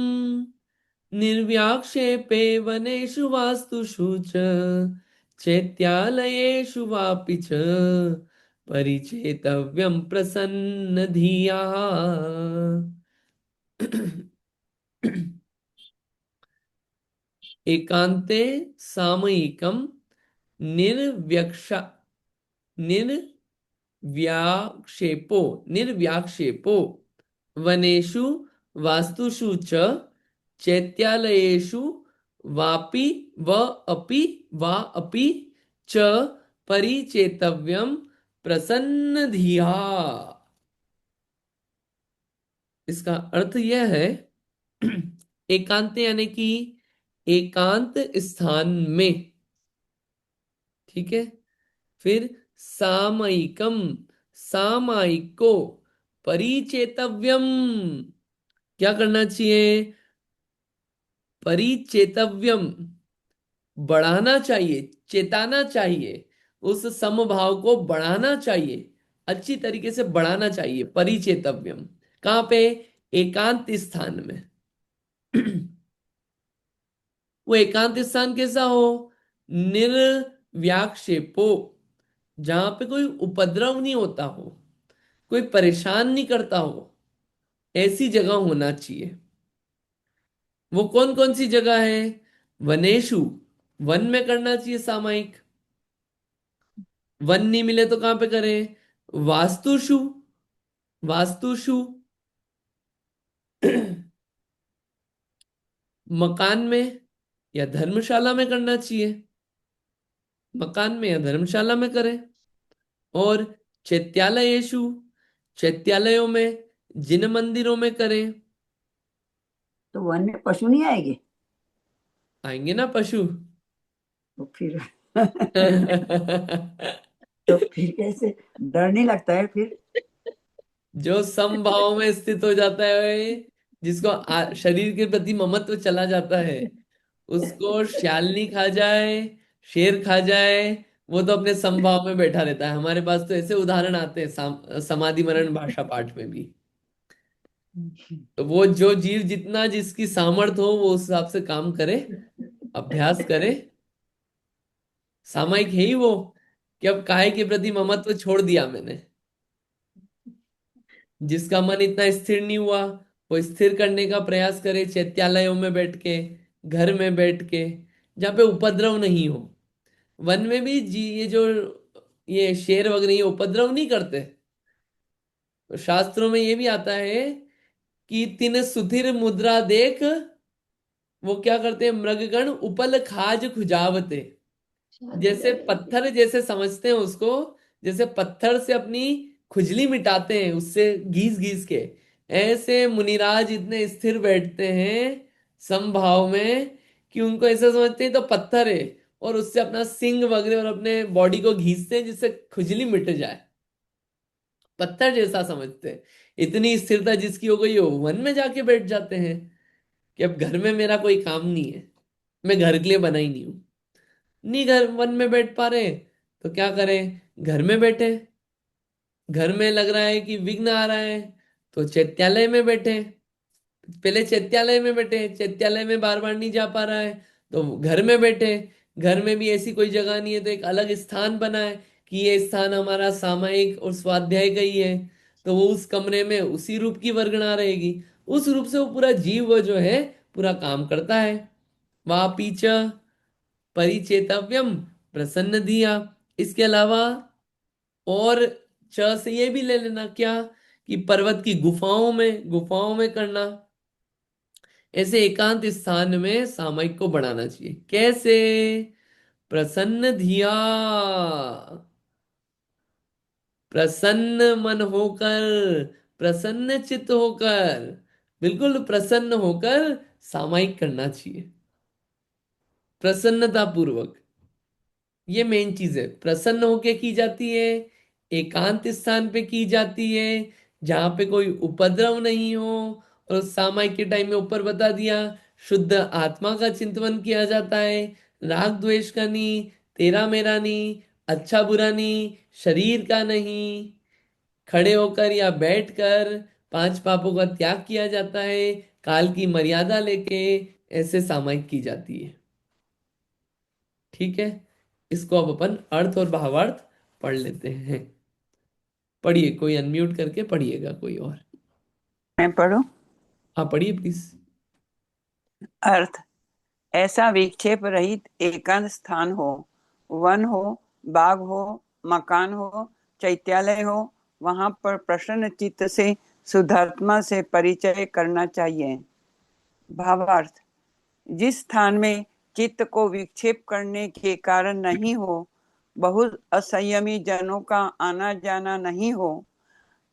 निर्व्याक्षेपे वनेषु वास्तुषु च चैत्यालयेषु वापि च परिचेतव्यं प्रसन्न धिया। एकांते सामयिकम निर्व्यक्षा निर्व्याक्षेपो निर्व्याक्षेपो वनेषु वास्तुषु च चैत्यालयेषु वापि व अपि वा अपि च परिचेतव्यं प्रसन्न धिया। इसका अर्थ यह है एकांत यानी कि एकांत स्थान में, ठीक है। फिर सामयिकम, सामयिको परिचेतव्यम, क्या करना चाहिए, परिचेतव्यम, बढ़ाना चाहिए, चेताना चाहिए, उस समभाव को बढ़ाना चाहिए, अच्छी तरीके से बढ़ाना चाहिए। परिचेतव्यम कहाँ पे, एकांत स्थान में। वो एकांत स्थान कैसा हो, निर्व्याक्षेपो, जहां पे कोई उपद्रव नहीं होता हो, कोई परेशान नहीं करता हो, ऐसी जगह होना चाहिए। वो कौन कौन सी जगह है, वनेशु, वन में करना चाहिए सामायिक, वन नहीं मिले तो कहां पे करें, वास्तुषु, वास्तुषु मकान में या धर्मशाला में करना चाहिए, मकान में या धर्मशाला में करें। और चैत्यालयेषु, चैत्यालयों में, जिन मंदिरों में करें। तो वन में पशु नहीं आएंगे? आएंगे ना पशु। तो फिर तो फिर कैसे, डर नहीं लगता है फिर? जो समभाव में स्थित हो जाता है, जिसको शरीर के प्रति ममत्व चला जाता है, उसको श्यालनी खा जाए, शेर खा जाए, वो तो अपने समभाव में बैठा रहता है। हमारे पास तो ऐसे उदाहरण आते हैं समाधि मरण भाषा पाठ में भी। तो वो जो जीव जितना जिसकी सामर्थ्य हो वो उस हिसाब से काम करे, अभ्यास करे। सामायिक है ही वो कि अब काय के प्रति ममत्व छोड़ दिया मैंने। जिसका मन इतना स्थिर नहीं हुआ, वो स्थिर करने का प्रयास करे, चैत्यालयों में बैठ के, घर में बैठ के, जहाँ पे उपद्रव नहीं हो। वन में भी जी ये जो ये शेर वगैरह ये उपद्रव नहीं करते। तो शास्त्रों में ये भी आता है कि तिन सुधीर मुद्रा देख, वो क्या करते हैं, मृगगण उपल खाज खुजावते। जैसे पत्थर जैसे समझते हैं उसको, जैसे पत्थर से अपनी खुजली मिटाते हैं उससे घीस घीस के, ऐसे मुनिराज इतने स्थिर बैठते हैं समभाव में कि उनको ऐसा समझते हैं तो पत्थर है, और उससे अपना सिंग वगैरह और अपने बॉडी को घीसते हैं जिससे खुजली मिट जाए। पत्थर जैसा समझते हैं। इतनी स्थिरता जिसकी हो गई हो, वन में जाके बैठ जाते हैं कि अब घर में मेरा कोई काम नहीं है, मैं घर के लिए बना ही नहीं हूं। नहीं घर वन में बैठ पा रहे, तो क्या करें, घर में बैठे। घर में लग रहा है कि विघ्न आ रहा है, तो चैत्यालय में बैठे। पहले चैत्यालय में बैठे, चैत्यालय में बार बार नहीं जा पा रहा है तो घर में बैठे। घर में भी ऐसी कोई जगह नहीं है तो एक अलग स्थान बना है कि ये स्थान हमारा सामायिक और स्वाध्याय का ही है, तो वो उस कमरे में उसी रूप की वर्गणा रहेगी। उस रूप से वो पूरा जीव वो जो है पूरा काम करता है। वापीच परिचेतव्यम प्रसन्न दिया। इसके अलावा और च से ये भी ले लेना क्या, कि पर्वत की गुफाओं में करना। ऐसे एकांत स्थान में सामयिक को बढ़ाना चाहिए। कैसे, प्रसन्न धिया, प्रसन्न मन होकर, प्रसन्न चित्त होकर, बिल्कुल प्रसन्न होकर सामयिक करना चाहिए, प्रसन्नता पूर्वक। ये मेन चीज है, प्रसन्न होके की जाती है। एकांत स्थान पे की जाती है जहां पे कोई उपद्रव नहीं हो। और उस सामायिक के टाइम में ऊपर बता दिया, शुद्ध आत्मा का चिंतन किया जाता है, राग द्वेष का नहीं, तेरा मेरा नहीं, अच्छा बुरा नहीं, शरीर का नहीं, खड़े होकर या बैठकर पांच पापों का त्याग किया जाता है, काल की मर्यादा लेके ऐसे सामायिक की जाती है। ठीक है, इसको अब अपन अर्थ और भावार्थ पढ़ लेते हैं। पढ़िए, कोई अनम्यूट करके पढ़िएगा कोई और। मैं पढ़ूं? हाँ पढ़िए प्लीज। अर्थ: ऐसा विक्षेप रहित एकांत स्थान हो, वन हो, बाग हो, मकान हो, चैत्यालय हो, वहां पर प्रसन्न चित्त से शुद्धात्मा से परिचय करना चाहिए। भावार्थ: जिस स्थान में चित्त को विक्षेप करने के कारण नहीं हो, बहुत असंयमी जनों का आना जाना नहीं हो,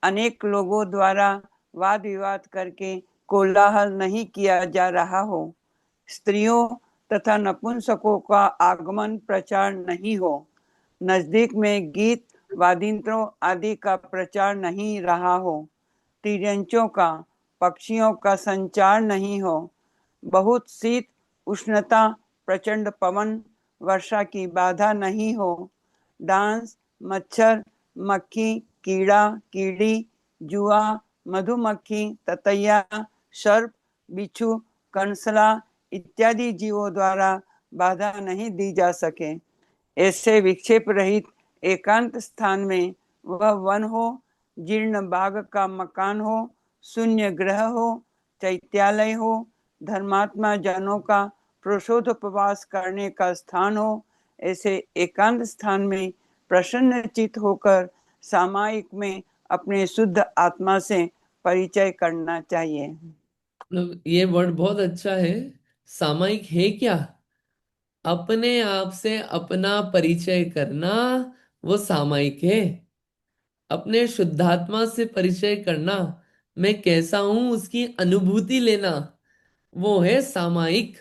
अनेक लोगों द्वारा वाद विवाद करके कोलाहल नहीं किया जा रहा हो, स्त्रियों तथा नपुंसकों का आगमन प्रचार नहीं हो, नजदीक में गीत वादिंत्रों आदि का प्रचार नहीं रहा हो, तिर्यंचों का पक्षियों का संचार नहीं हो, बहुत शीत उष्णता प्रचंड पवन वर्षा की बाधा नहीं हो, डांस मच्छर मक्खी कीड़ा कीड़ी जुआ मधुमक्खी ततैया सर्प बिच्छू कंसला इत्यादि जीवों द्वारा बाधा नहीं दी जा सके। ऐसे विक्षेप रहित एकांत स्थान में वह वन हो, जीर्ण बाग का मकान हो, शून्य ग्रह हो, चैत्यालय हो, धर्मात्मा जनों का प्रोषोधोपवास करने का स्थान हो, ऐसे एकांत स्थान में प्रसन्न चित होकर सामायिक में अपने शुद्ध आत्मा से परिचय करना चाहिए। मतलब ये वर्ड बहुत अच्छा है। सामायिक है क्या? अपने आप से अपना परिचय करना, वो सामायिक है। अपने शुद्धात्मा से परिचय करना, मैं कैसा हूं उसकी अनुभूति लेना, वो है सामायिक।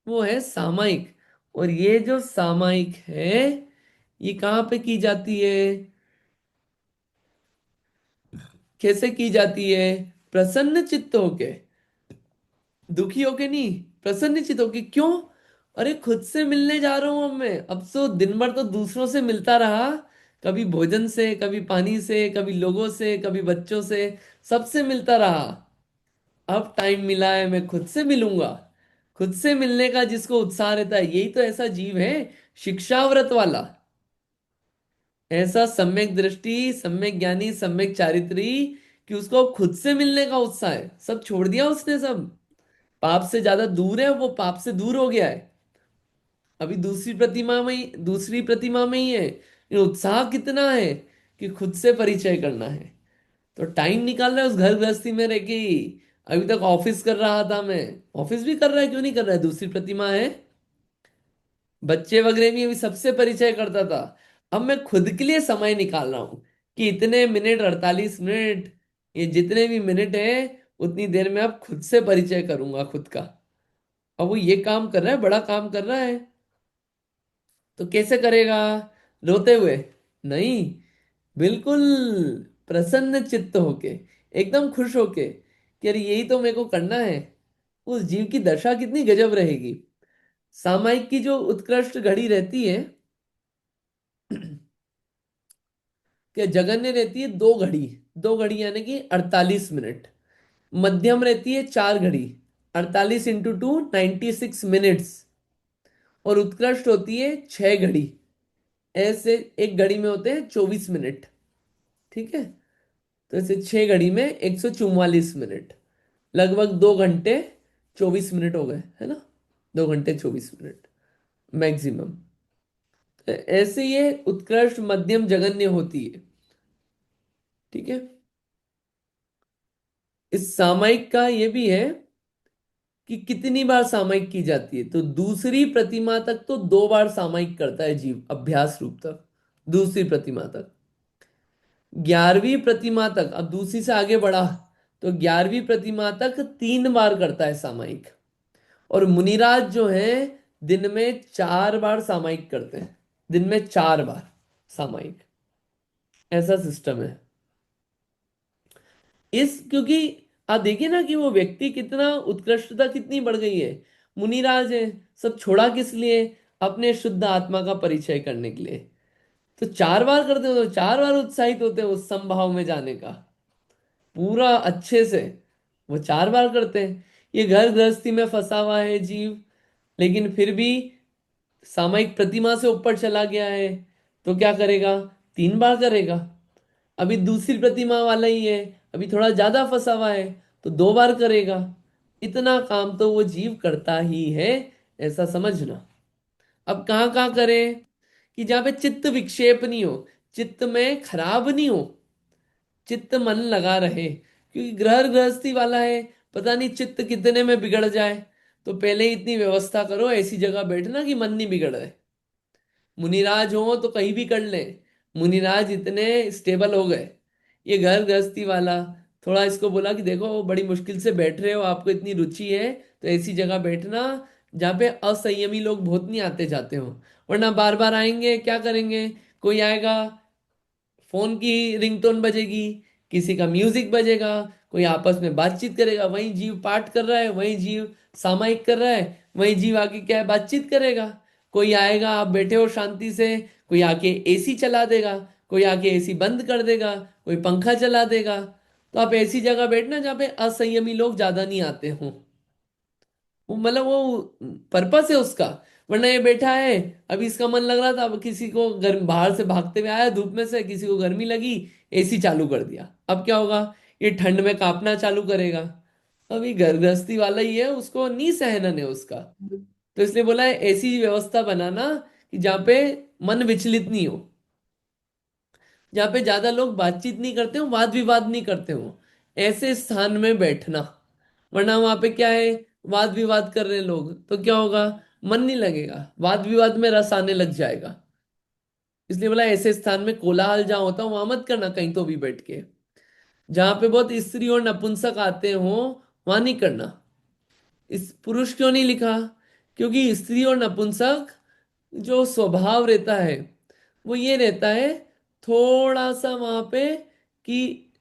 वो है सामायिक। और ये जो सामायिक है, ये कहाँ पे की जाती है, कैसे की जाती है? प्रसन्न चित्त होके, दुखी होके नहीं, प्रसन्न चित्त होके। क्यों? अरे खुद से मिलने जा रहा हूं अब मैं। अब तो दिन भर तो दूसरों से मिलता रहा, कभी भोजन से, कभी पानी से, कभी लोगों से, कभी बच्चों से, सबसे मिलता रहा। अब टाइम मिला है, मैं खुद से मिलूंगा। खुद से मिलने का जिसको उत्साह रहता है, यही तो ऐसा जीव है शिक्षाव्रत वाला। ऐसा सम्यक दृष्टि, सम्यक ज्ञानी, सम्यक चारित्री, कि उसको खुद से मिलने का उत्साह है। सब छोड़ दिया उसने, सब पाप से ज्यादा दूर है, वो पाप से दूर हो गया है। अभी दूसरी प्रतिमा में ही है, लेकिन उत्साह कितना है कि खुद से परिचय करना है। तो टाइम निकाल रहा है उस घर गृहस्थी में रह के ही। अभी तक ऑफिस कर रहा था मैं, ऑफिस भी कर रहा है, क्यों नहीं कर रहा है? दूसरी प्रतिमा है। बच्चे वगैरह भी अभी सबसे परिचय करता था। अब मैं खुद के लिए समय निकाल रहा हूं कि इतने मिनट, 48 मिनट, ये जितने भी मिनट है, उतनी देर में अब खुद से परिचय करूंगा खुद का। अब वो ये काम कर रहा है, बड़ा काम कर रहा है। तो कैसे करेगा? रोते हुए नहीं, बिल्कुल प्रसन्न चित्त होके, एकदम खुश होके कि अरे यही तो मेरे को करना है। उस जीव की दशा कितनी गजब रहेगी। सामायिक की जो उत्कृष्ट घड़ी रहती है, कि जगन्य रहती है 2 घड़ी। 2 घड़ी यानी कि 48 मिनट। मध्यम रहती है 4 घड़ी, 48 × 2 96 मिनट्स। और उत्कृष्ट होती है 6 घड़ी। ऐसे एक घड़ी में होते हैं 24 मिनट। ठीक है, तो ऐसे 6 घड़ी में 144 मिनट, लगभग 2 घंटे 24 मिनट हो गए, है ना? 2 घंटे 24 मिनट मैक्सिमम। ऐसे ये उत्कृष्ट मध्यम जगन्य होती है। ठीक है, इस सामायिक का ये भी है कि कितनी बार सामायिक की जाती है। तो दूसरी प्रतिमा तक तो 2 बार सामायिक करता है जीव, अभ्यास रूप तक। दूसरी प्रतिमा तक, 11वीं प्रतिमा तक, अब दूसरी से आगे बढ़ा तो 11वीं प्रतिमा तक 3 बार करता है सामायिक। और मुनिराज जो है दिन में 4 बार सामायिक करते हैं, दिन में 4 बार। सामायिक, ऐसा सिस्टम है। इस क्योंकि आप देखिए ना कि वो व्यक्ति कितना उत्कृष्टता कितनी बढ़ गई है। मुनिराज है, सब छोड़ा किस लिए? अपने शुद्ध आत्मा का परिचय करने के लिए। तो 4 बार करते हो तो 4 बार उत्साहित होते हैं उस समभाव में जाने का, पूरा अच्छे से वो 4 बार करते हैं। ये घर गृहस्थी में फंसा हुआ है जीव, लेकिन फिर भी सामायिक प्रतिमा से ऊपर चला गया है, तो क्या करेगा? 3 बार करेगा। अभी दूसरी प्रतिमा वाला ही है, अभी थोड़ा ज्यादा फंसा हुआ है, तो 2 बार करेगा। इतना काम तो वो जीव करता ही है, ऐसा समझना। अब कहाँ कहाँ करे? कि जहाँ पे चित्त विक्षेप नहीं हो, चित्त में खराब नहीं हो, चित्त मन लगा रहे। क्योंकि गृह गृहस्थी वाला है, पता नहीं चित्त कितने में बिगड़ जाए। तो पहले ही इतनी व्यवस्था करो, ऐसी जगह बैठना कि मन नहीं बिगड़े। मुनिराज हो तो कहीं भी कर ले, मुनिराज इतने स्टेबल हो गए। ये घर गृहस्थी वाला थोड़ा इसको बोला कि देखो बड़ी मुश्किल से बैठ रहे हो, आपको इतनी रुचि है तो ऐसी जगह बैठना जहाँ पे असंयमी लोग बहुत नहीं आते जाते हो, वरना बार बार आएंगे क्या करेंगे? कोई आएगा, फोन की रिंगटोन बजेगी, किसी का म्यूजिक बजेगा, कोई आपस में बातचीत करेगा, वहीं जीव पाठ कर रहा है, वहीं जीव सामायिक कर रहा है, वहीं जीव आके क्या है बातचीत करेगा। कोई आएगा, आप बैठे हो शांति से, कोई आके एसी चला देगा, कोई आके एसी बंद कर देगा, कोई पंखा चला देगा। तो आप ऐसी जगह बैठना जहाँ पे असंयमी लोग ज्यादा नहीं आते हों। वो मतलब वो पर्पस है उसका। वरना ये बैठा है, अभी इसका मन लग रहा था, अब किसी को गर्म बाहर से भागते हुए आया धूप में से, किसी को गर्मी लगी, एसी चालू कर दिया, अब क्या होगा? ये ठंड में कांपना चालू करेगा। अभी घर गृहस्थी वाला ही है, उसको नहीं सहन है उसका। तो इसलिए बोला है ऐसी व्यवस्था बनाना कि जहाँ पे मन विचलित नहीं हो, जहाँ पे ज्यादा लोग बातचीत नहीं करते हो, वाद विवाद नहीं करते हो, ऐसे स्थान में बैठना। वरना वहां पे क्या है, वाद विवाद कर रहे हैं लोग, तो क्या होगा? मन नहीं लगेगा, वाद विवाद में रस आने लग जाएगा। इसलिए बोला ऐसे स्थान में कोलाहल जहां होता है वहां मत करना, कहीं तो भी बैठ के। जहां पे बहुत स्त्री और नपुंसक आते हो वहां नहीं करना। इस पुरुष क्यों नहीं लिखा? क्योंकि स्त्री और नपुंसक जो स्वभाव रहता है वो ये रहता है, थोड़ा सा वहां पे कि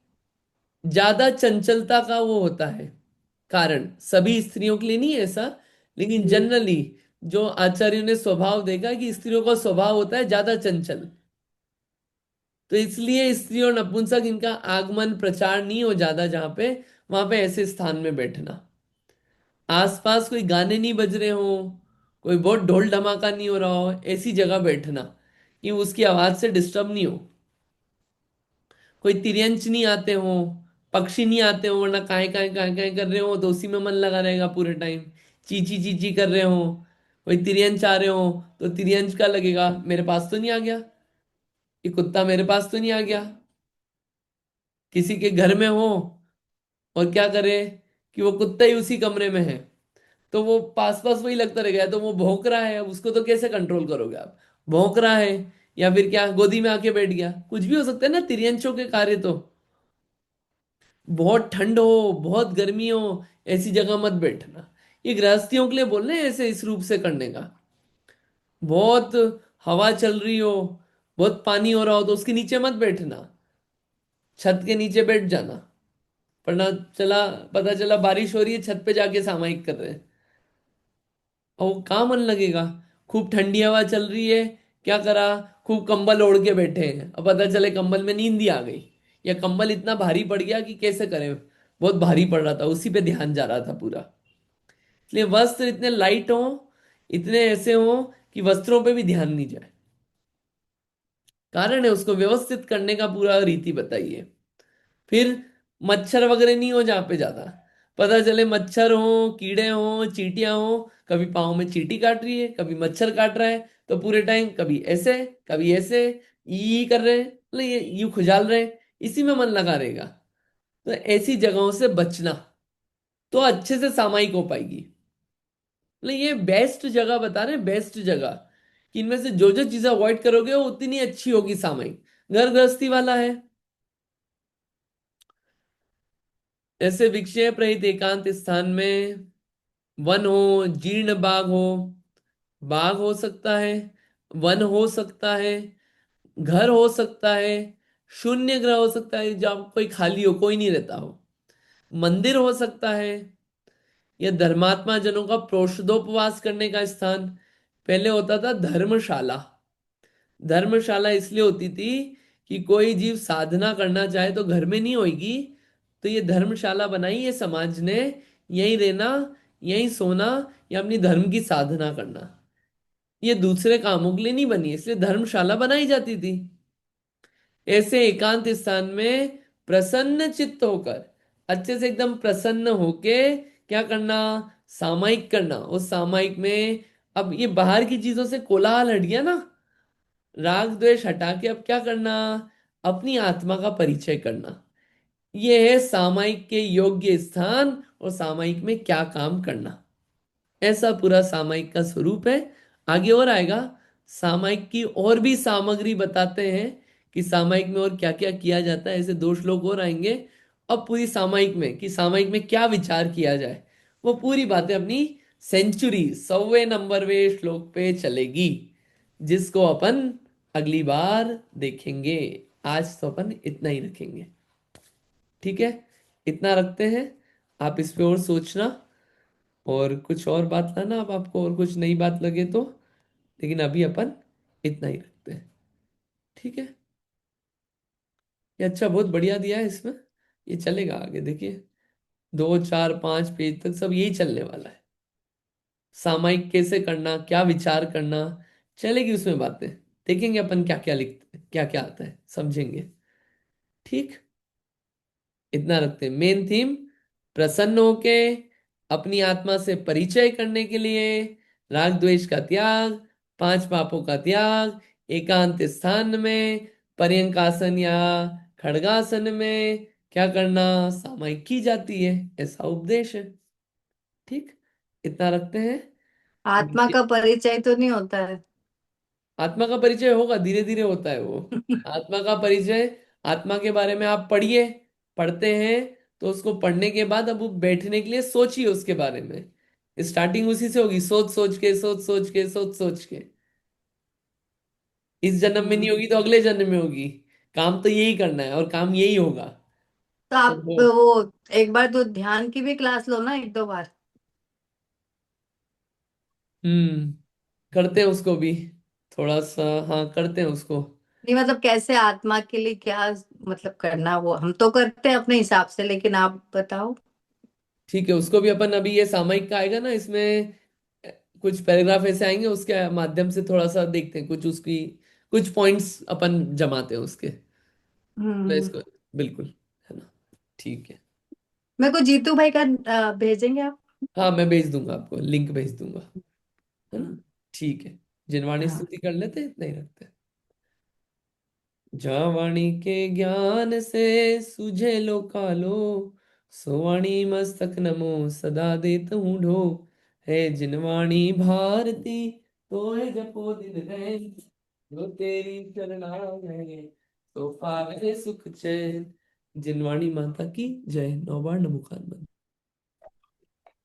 ज्यादा चंचलता का वो होता है कारण। सभी स्त्रियों के लिए नहीं है ऐसा, लेकिन जनरली जो आचार्यों ने स्वभाव देखा कि स्त्रियों का स्वभाव होता है ज्यादा चंचल। तो इसलिए स्त्री और नपुंसक इनका आगमन प्रचार नहीं हो ज्यादा जहां पे, वहां पे ऐसे स्थान में बैठना। आसपास कोई गाने नहीं बज रहे हो, कोई बहुत ढोल धमाका नहीं हो रहा हो, ऐसी जगह बैठना कि उसकी आवाज से डिस्टर्ब नहीं हो। कोई तिर्यंच नहीं आते हो, पक्षी नहीं आते हो, वरना काहे कर रहे हो तो उसी में मन लगा रहेगा पूरे टाइम। चीची चीची कर रहे हो, कोई तिर्यंच आ रहे हो तो तिर्यंच का लगेगा मेरे पास तो नहीं आ गया, ये कुत्ता मेरे पास तो नहीं आ गया। किसी के घर में हो और क्या करे कि वो कुत्ता ही उसी कमरे में है, तो वो पास पास वही लगता रहेगा। तो वो भौंक रहा है, अब उसको तो कैसे कंट्रोल करोगे आप? भौंक रहा है, या फिर क्या गोदी में आके बैठ गया, कुछ भी हो सकता है ना तिर्यंचों के कार्य तो। बहुत ठंड हो, बहुत गर्मी हो, ऐसी जगह मत बैठना। ये गृहस्थियों के लिए बोल रहे हैं ऐसे इस रूप से करने का। बहुत हवा चल रही हो, बहुत पानी हो रहा हो तो उसके नीचे मत बैठना, छत के नीचे बैठ जाना। वरना चला पता चला बारिश हो रही है, छत पे जाके सामायिक कर रहे हैं, और वो कहाँ मन लगेगा? खूब ठंडी हवा चल रही है, क्या करा, खूब कंबल ओढ़ के बैठे हैं, अब पता चले कंबल में नींद ही आ गई, या कंबल इतना भारी पड़ गया कि कैसे करें, बहुत भारी पड़ रहा था, उसी पे ध्यान जा रहा था पूरा। इसलिए वस्त्र इतने लाइट हो, इतने ऐसे हो कि वस्त्रों पे भी ध्यान नहीं जाए। कारण है उसको व्यवस्थित करने का, पूरा रीति बताइए। फिर मच्छर वगैरह नहीं हो जहाँ पे ज्यादा, पता चले मच्छर हो, कीड़े हो, चींटियां हो, कभी पाँव में चींटी काट रही है, कभी मच्छर काट रहा है, तो पूरे टाइम कभी ऐसे ई कर रहे हैं, मतलब ये यूं खुजाल रहे हैं, इसी में मन लगा रहेगा। तो ऐसी जगहों से बचना, तो अच्छे से सामायिक हो पाएगी। मतलब ये बेस्ट जगह बता रहे हैं, बेस्ट जगह, कि इनमें से जो जो चीजें अवॉइड करोगे वो उतनी अच्छी होगी सामायिक। घर गृहस्थी वाला है, ऐसे विक्षेप रहित एकांत स्थान में, वन हो, जीर्ण बाग हो सकता है, वन हो सकता है, घर हो सकता है, शून्य ग्रह हो सकता है जहाँ कोई खाली हो, कोई नहीं रहता हो, मंदिर हो सकता है, या धर्मात्मा जनों का प्रोषदोपवास करने का स्थान। पहले होता था धर्मशाला। धर्मशाला इसलिए होती थी कि कोई जीव साधना करना चाहे तो घर में नहीं होगी, तो ये धर्मशाला बनाई ये समाज ने, यहीं रहना, यहीं सोना, या अपनी धर्म की साधना करना। ये दूसरे कामों के लिए नहीं बनी, इसलिए धर्मशाला बनाई जाती थी। ऐसे एकांत स्थान में प्रसन्न चित्त होकर, अच्छे से एकदम प्रसन्न होके क्या करना, सामायिक करना। उस सामायिक में अब ये बाहर की चीजों से कोलाहल हट गया ना, राग द्वेष हटा के अब क्या करना, अपनी आत्मा का परिचय करना। ये है सामायिक के योग्य स्थान, और सामायिक में क्या काम करना। ऐसा पूरा सामायिक का स्वरूप है। आगे और आएगा, सामायिक की और भी सामग्री बताते हैं कि सामायिक में और क्या क्या किया जाता है। ऐसे दो श्लोक और आएंगे। अब पूरी सामायिक में कि सामायिक में क्या विचार किया जाए, वो पूरी बातें अपनी सेंचुरी 100वें नंबरवे श्लोक पे चलेगी, जिसको अपन अगली बार देखेंगे। आज तो अपन इतना ही रखेंगे, ठीक है? इतना रखते हैं। आप इस पे और सोचना, और कुछ और बात लाना अब आपको, और कुछ नई बात लगे तो। लेकिन अभी अपन इतना ही रखते हैं, ठीक है? ये अच्छा, बहुत बढ़िया दिया है इसमें। ये चलेगा आगे, देखिए 2 4 5 पेज तक सब यही चलने वाला है। सामायिक कैसे करना, क्या विचार करना, चलेगी उसमें बातें। देखेंगे अपन क्या क्या लिखते, क्या क्या आता है, समझेंगे। ठीक, इतना रखते हैं। मेन थीम प्रसन्न होके अपनी आत्मा से परिचय करने के लिए, राग द्वेष का त्याग, 5 पापों का त्याग, एकांत स्थान में पर्यंकासन या खड़गासन में क्या करना, सामायिक की जाती है, ऐसा उपदेश है। ठीक, इतना रखते हैं। आत्मा का परिचय तो नहीं होता है। आत्मा का परिचय होगा, धीरे धीरे होता है वो। आत्मा का परिचय, आत्मा के बारे में आप पढ़िए, पढ़ते हैं तो उसको पढ़ने के बाद अब वो बैठने के लिए सोचिए उसके बारे में। स्टार्टिंग उसी से होगी, सोच सोच के, सोच सोच के, सोच सोच के। इस जन्म में नहीं होगी तो अगले जन्म में होगी। काम तो यही करना है और काम यही होगा। तो तो आप वो वो एक बार तो ध्यान की भी क्लास लो ना, 1 2 बार। हम्म, करते हैं उसको भी थोड़ा सा। हाँ, करते हैं उसको। नहीं मतलब कैसे आत्मा के लिए क्या मतलब करना, वो हम तो करते हैं अपने हिसाब से, लेकिन आप बताओ। ठीक है, उसको भी अपन अभी, ये सामयिक का आएगा ना, इसमें कुछ पैराग्राफ ऐसे आएंगे, उसके माध्यम से थोड़ा सा देखते हैं, कुछ उसकी कुछ पॉइंट्स अपन जमाते हैं उसके। मैं हम्म। इसको बिल्कुल, है ना? ठीक है। मेरे को जीतू भाई का भेजेंगे आप? हाँ, मैं भेज दूंगा आपको, लिंक भेज दूंगा, है ना? हम्म, ठीक है। जिनवाणी हाँ। स्तुति कर लेते हैं, इतना ही रखते हैं। जहाँ वाणी के ज्ञान से सुझे लो कालो, सो वाणी मस्तक नमो सदा देत हूँ ढो। है जिनवाणी भारती, तो है जपो दिन है, जो तेरी शरणा है, तो पावे सुख चैन। जिनवाणी माता की जय। 9 बार नमोकार मंत्र।